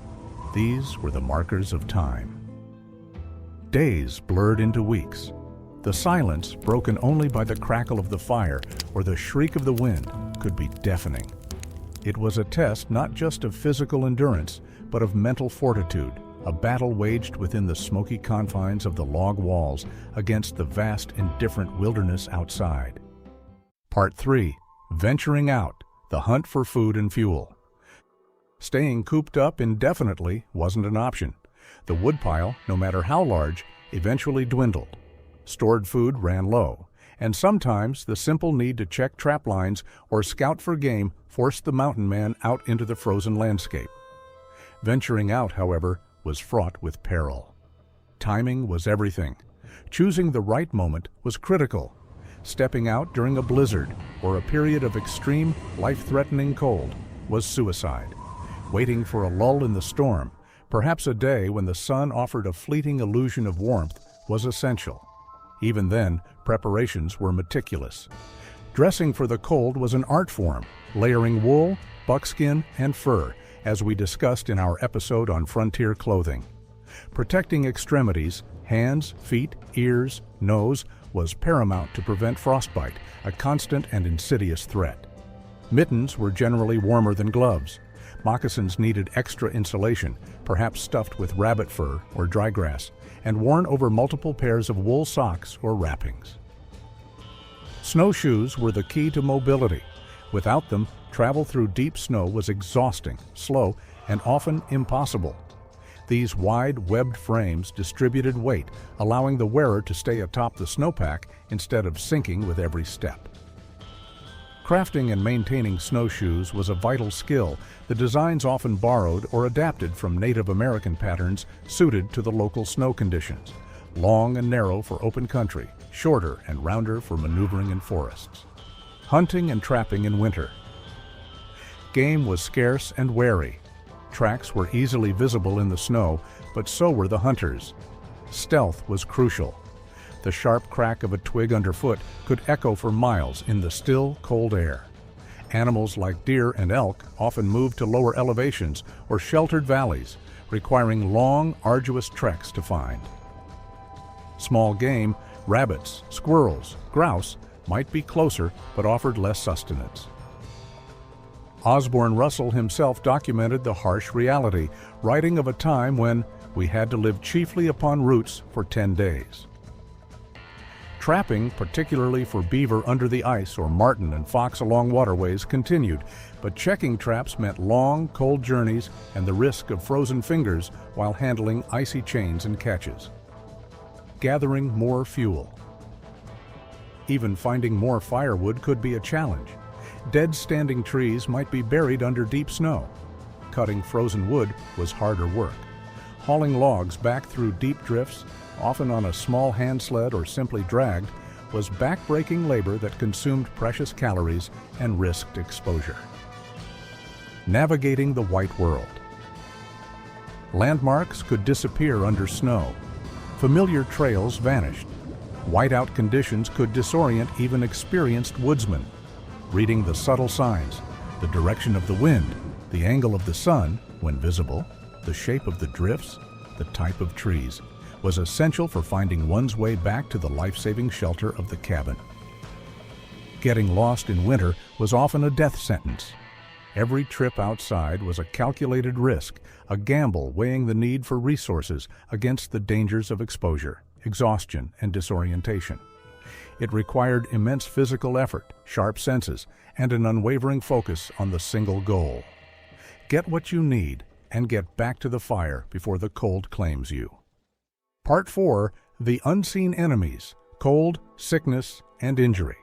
A: these were the markers of time. Days blurred into weeks. The silence, broken only by the crackle of the fire or the shriek of the wind, could be deafening. It was a test not just of physical endurance, but of mental fortitude, a battle waged within the smoky confines of the log walls against the vast, indifferent wilderness outside. Part 3. Venturing out, the hunt for food and fuel. Staying cooped up indefinitely wasn't an option. The woodpile, no matter how large, eventually dwindled. Stored food ran low, and sometimes the simple need to check trap lines or scout for game forced the mountain man out into the frozen landscape. Venturing out, however, was fraught with peril. Timing was everything. Choosing the right moment was critical. Stepping out during a blizzard or a period of extreme, life-threatening cold was suicide. Waiting for a lull in the storm, perhaps a day when the sun offered a fleeting illusion of warmth, was essential. Even then, preparations were meticulous. Dressing for the cold was an art form, layering wool, buckskin, and fur, as we discussed in our episode on frontier clothing. Protecting extremities, hands, feet, ears, nose, was paramount to prevent frostbite, a constant and insidious threat. Mittens were generally warmer than gloves. Moccasins needed extra insulation, perhaps stuffed with rabbit fur or dry grass, and worn over multiple pairs of wool socks or wrappings. Snowshoes were the key to mobility. Without them, travel through deep snow was exhausting, slow, and often impossible. These wide, webbed frames distributed weight, allowing the wearer to stay atop the snowpack instead of sinking with every step. Crafting and maintaining snowshoes was a vital skill, the designs often borrowed or adapted from Native American patterns suited to the local snow conditions, long and narrow for open country, shorter and rounder for maneuvering in forests. Hunting and trapping in winter. Game was scarce and wary. Tracks were easily visible in the snow, but so were the hunters. Stealth was crucial. The sharp crack of a twig underfoot could echo for miles in the still, cold air. Animals like deer and elk often moved to lower elevations or sheltered valleys, requiring long, arduous treks to find. Small game, rabbits, squirrels, grouse, might be closer but offered less sustenance. Osborne Russell himself documented the harsh reality, writing of a time when we had to live chiefly upon roots for 10 days. Trapping, particularly for beaver under the ice or marten and fox along waterways, continued, but checking traps meant long, cold journeys and the risk of frozen fingers while handling icy chains and catches. Gathering more fuel. Even finding more firewood could be a challenge. Dead standing trees might be buried under deep snow. Cutting frozen wood was harder work. Hauling logs back through deep drifts, often on a small hand sled or simply dragged, was back-breaking labor that consumed precious calories and risked exposure. Navigating the white world. Landmarks could disappear under snow. Familiar trails vanished. Whiteout conditions could disorient even experienced woodsmen. Reading the subtle signs, the direction of the wind, the angle of the sun, when visible, the shape of the drifts, the type of trees, was essential for finding one's way back to the life-saving shelter of the cabin. Getting lost in winter was often a death sentence. Every trip outside was a calculated risk, a gamble weighing the need for resources against the dangers of exposure, exhaustion, and disorientation. It required immense physical effort, sharp senses, and an unwavering focus on the single goal. Get what you need and get back to the fire before the cold claims you. Part 4. The Unseen Enemies: Cold, Sickness, and Injury.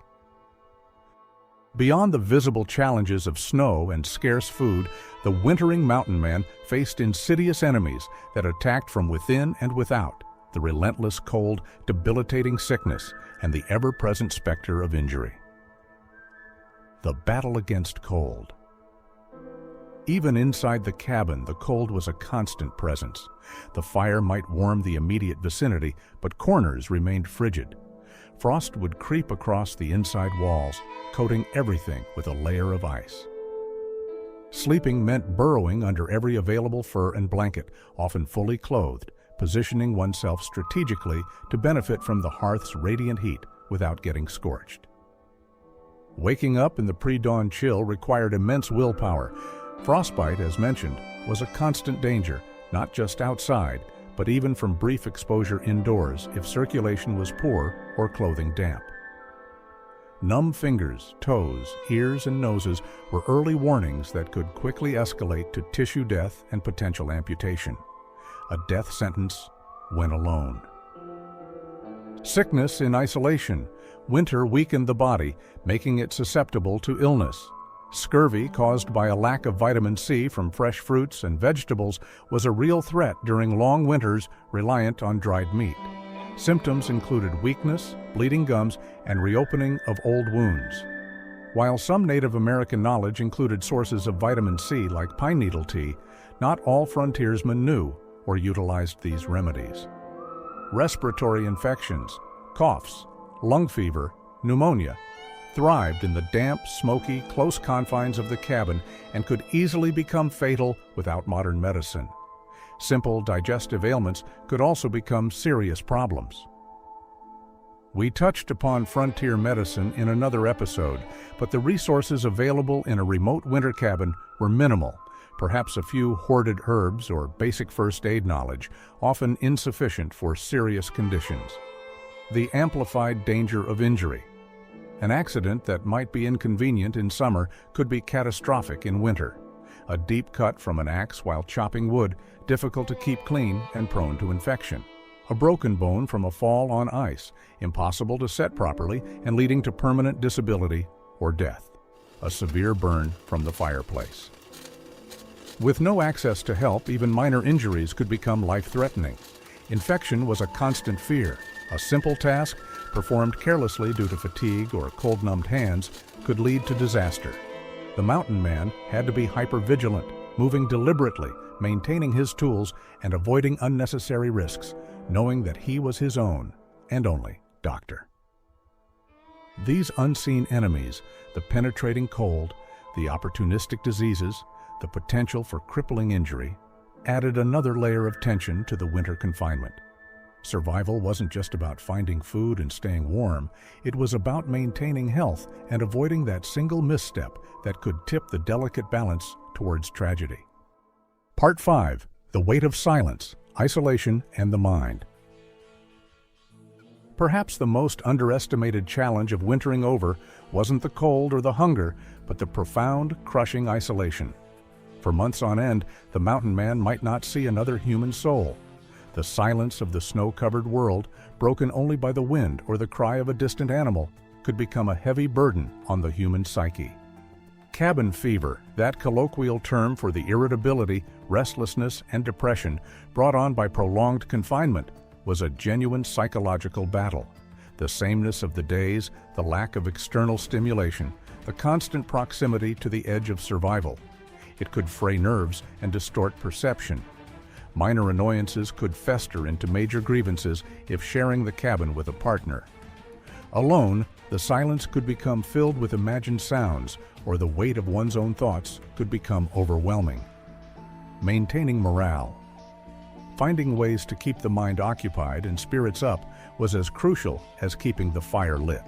A: Beyond the visible challenges of snow and scarce food, the wintering mountain man faced insidious enemies that attacked from within and without: the relentless cold, debilitating sickness, and the ever-present specter of injury. The battle against cold. Even inside the cabin, the cold was a constant presence. The fire might warm the immediate vicinity, but corners remained frigid. Frost would creep across the inside walls, coating everything with a layer of ice. Sleeping meant burrowing under every available fur and blanket, often fully clothed, positioning oneself strategically to benefit from the hearth's radiant heat without getting scorched. Waking up in the pre-dawn chill required immense willpower. Frostbite, as mentioned, was a constant danger, not just outside, but even from brief exposure indoors if circulation was poor or clothing damp. Numb fingers, toes, ears, and noses were early warnings that could quickly escalate to tissue death and potential amputation. A death sentence when alone. Sickness in isolation. Winter weakened the body, making it susceptible to illness. Scurvy, caused by a lack of vitamin C from fresh fruits and vegetables, was a real threat during long winters reliant on dried meat. Symptoms included weakness, bleeding gums, and reopening of old wounds. While some Native American knowledge included sources of vitamin C like pine needle tea, not all frontiersmen knew or utilized these remedies. Respiratory infections, coughs, lung fever, pneumonia, thrived in the damp, smoky, close confines of the cabin and could easily become fatal without modern medicine. Simple digestive ailments could also become serious problems. We touched upon frontier medicine in another episode, but the resources available in a remote winter cabin were minimal, perhaps a few hoarded herbs or basic first aid knowledge, often insufficient for serious conditions. The amplified danger of injury. An accident that might be inconvenient in summer could be catastrophic in winter. A deep cut from an axe while chopping wood, difficult to keep clean and prone to infection. A broken bone from a fall on ice, impossible to set properly and leading to permanent disability or death. A severe burn from the fireplace. With no access to help, even minor injuries could become life-threatening. Infection was a constant fear. A simple task, performed carelessly due to fatigue or cold-numbed hands, could lead to disaster. The mountain man had to be hyper-vigilant, moving deliberately, maintaining his tools, and avoiding unnecessary risks, knowing that he was his own, and only, doctor. These unseen enemies, the penetrating cold, the opportunistic diseases, the potential for crippling injury, added another layer of tension to the winter confinement. Survival wasn't just about finding food and staying warm, it was about maintaining health and avoiding that single misstep that could tip the delicate balance towards tragedy. Part 5. The Weight of Silence, Isolation, and the Mind. Perhaps the most underestimated challenge of wintering over wasn't the cold or the hunger, but the profound, crushing isolation. For months on end, the mountain man might not see another human soul. The silence of the snow-covered world, broken only by the wind or the cry of a distant animal, could become a heavy burden on the human psyche. Cabin fever, that colloquial term for the irritability, restlessness, and depression brought on by prolonged confinement, was a genuine psychological battle. The sameness of the days, the lack of external stimulation, the constant proximity to the edge of survival. It could fray nerves and distort perception. Minor annoyances could fester into major grievances if sharing the cabin with a partner. Alone, the silence could become filled with imagined sounds, or the weight of one's own thoughts could become overwhelming. Maintaining morale. Finding ways to keep the mind occupied and spirits up was as crucial as keeping the fire lit.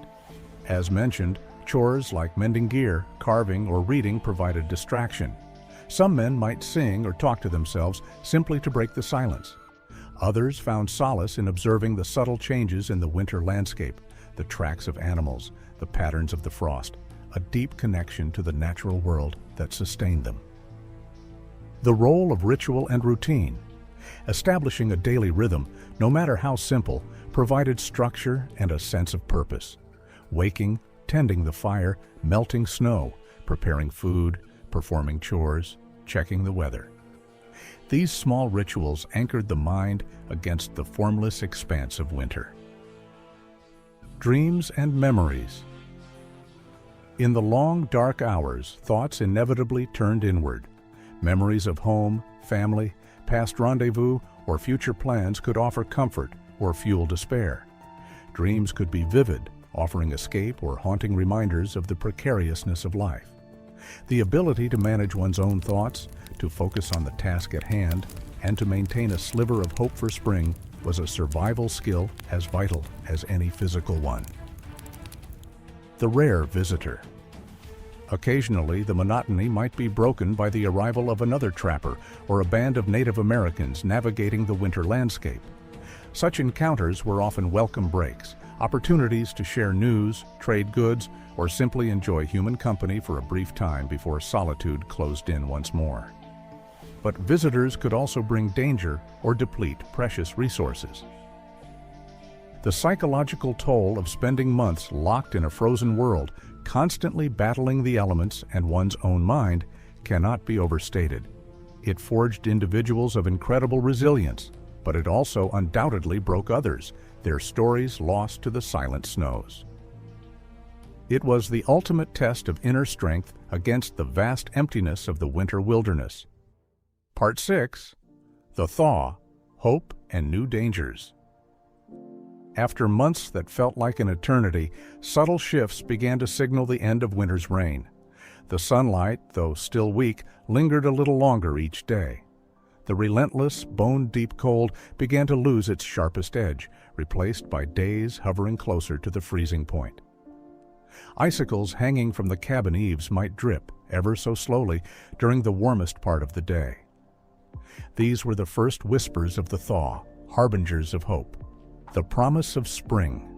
A: As mentioned, Chores like mending gear, carving, or reading provided distraction. Some men might sing or talk to themselves simply to break the silence. Others found solace in observing the subtle changes in the winter landscape, the tracks of animals, the patterns of the frost, a deep connection to the natural world that sustained them. The role of ritual and routine. Establishing a daily rhythm, no matter how simple, provided structure and a sense of purpose. Waking, tending the fire, melting snow, preparing food, performing chores, checking the weather. These small rituals anchored the mind against the formless expanse of winter. Dreams and memories. In the long, dark hours, thoughts inevitably turned inward. Memories of home, family, past rendezvous, or future plans could offer comfort or fuel despair. Dreams could be vivid, offering escape or haunting reminders of the precariousness of life. The ability to manage one's own thoughts, to focus on the task at hand, and to maintain a sliver of hope for spring was a survival skill as vital as any physical one. The rare visitor. Occasionally, the monotony might be broken by the arrival of another trapper or a band of Native Americans navigating the winter landscape. Such encounters were often welcome breaks, opportunities to share news, trade goods, or simply enjoy human company for a brief time before solitude closed in once more. But visitors could also bring danger or deplete precious resources. The psychological toll of spending months locked in a frozen world, constantly battling the elements and one's own mind, cannot be overstated. It forged individuals of incredible resilience, but it also undoubtedly broke others, their stories lost to the silent snows. It was the ultimate test of inner strength against the vast emptiness of the winter wilderness. Part 6. The Thaw, Hope and New Dangers. After months that felt like an eternity, subtle shifts began to signal the end of winter's reign. The sunlight, though still weak, lingered a little longer each day. The relentless, bone-deep cold began to lose its sharpest edge, replaced by days hovering closer to the freezing point. Icicles hanging from the cabin eaves might drip, ever so slowly, during the warmest part of the day. These were the first whispers of the thaw, harbingers of hope, the promise of spring.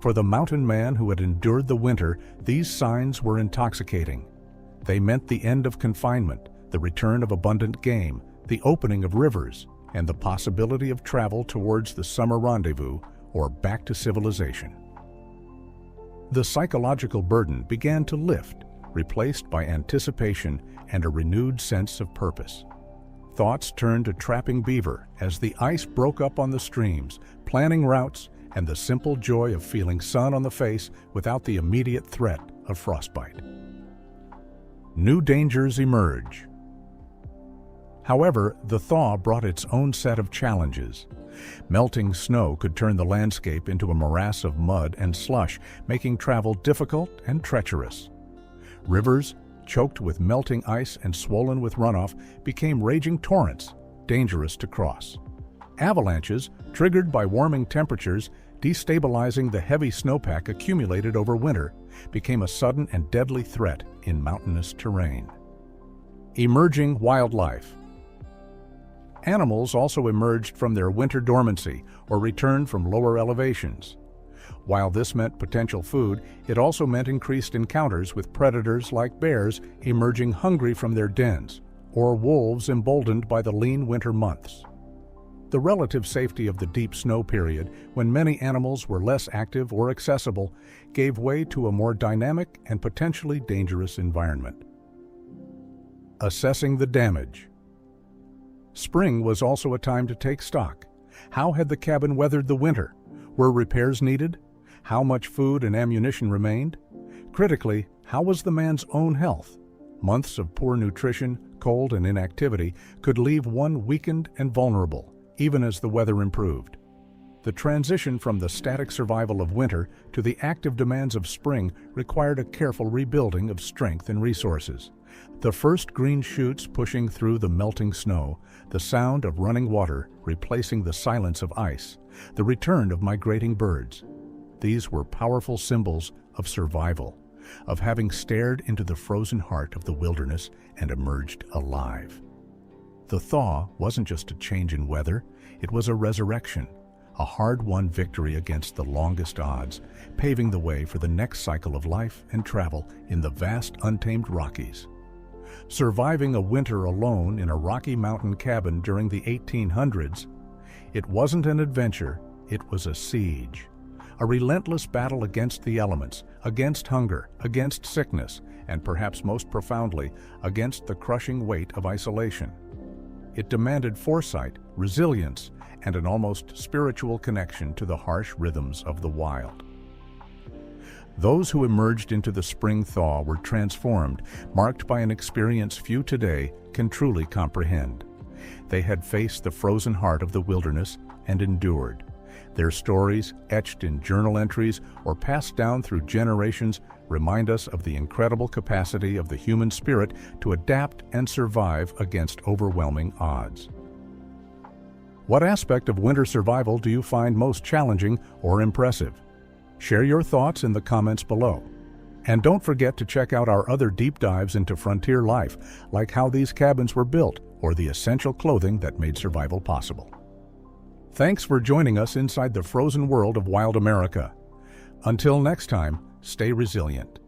A: For the mountain man who had endured the winter, these signs were intoxicating. They meant the end of confinement, the return of abundant game, the opening of rivers, and the possibility of travel towards the summer rendezvous or back to civilization. The psychological burden began to lift, replaced by anticipation and a renewed sense of purpose. Thoughts turned to trapping beaver as the ice broke up on the streams, planning routes, and the simple joy of feeling sun on the face without the immediate threat of frostbite. New dangers emerge. However, the thaw brought its own set of challenges. Melting snow could turn the landscape into a morass of mud and slush, making travel difficult and treacherous. Rivers, choked with melting ice and swollen with runoff, became raging torrents, dangerous to cross. Avalanches, triggered by warming temperatures, destabilizing the heavy snowpack accumulated over winter, became a sudden and deadly threat in mountainous terrain. Emerging wildlife. Animals also emerged from their winter dormancy or returned from lower elevations. While this meant potential food, it also meant increased encounters with predators like bears emerging hungry from their dens, or wolves emboldened by the lean winter months. The relative safety of the deep snow period, when many animals were less active or accessible, gave way to a more dynamic and potentially dangerous environment. Assessing the damage. Spring was also a time to take stock. How had the cabin weathered the winter? Were repairs needed? How much food and ammunition remained? Critically, how was the man's own health? Months of poor nutrition, cold, and inactivity could leave one weakened and vulnerable, even as the weather improved. The transition from the static survival of winter to the active demands of spring required a careful rebuilding of strength and resources. The first green shoots pushing through the melting snow, the sound of running water replacing the silence of ice, the return of migrating birds. These were powerful symbols of survival, of having stared into the frozen heart of the wilderness and emerged alive. The thaw wasn't just a change in weather, it was a resurrection, a hard-won victory against the longest odds, paving the way for the next cycle of life and travel in the vast untamed Rockies. Surviving a winter alone in a Rocky Mountain cabin during the 1800s, it wasn't an adventure, it was a siege. A relentless battle against the elements, against hunger, against sickness, and perhaps most profoundly, against the crushing weight of isolation. It demanded foresight, resilience, and an almost spiritual connection to the harsh rhythms of the wild. Those who emerged into the spring thaw were transformed, marked by an experience few today can truly comprehend. They had faced the frozen heart of the wilderness and endured. Their stories, etched in journal entries or passed down through generations, remind us of the incredible capacity of the human spirit to adapt and survive against overwhelming odds. What aspect of winter survival do you find most challenging or impressive? Share your thoughts in the comments below. And don't forget to check out our other deep dives into frontier life, like how these cabins were built or the essential clothing that made survival possible. Thanks for joining us inside the frozen world of wild America. Until next time, stay resilient.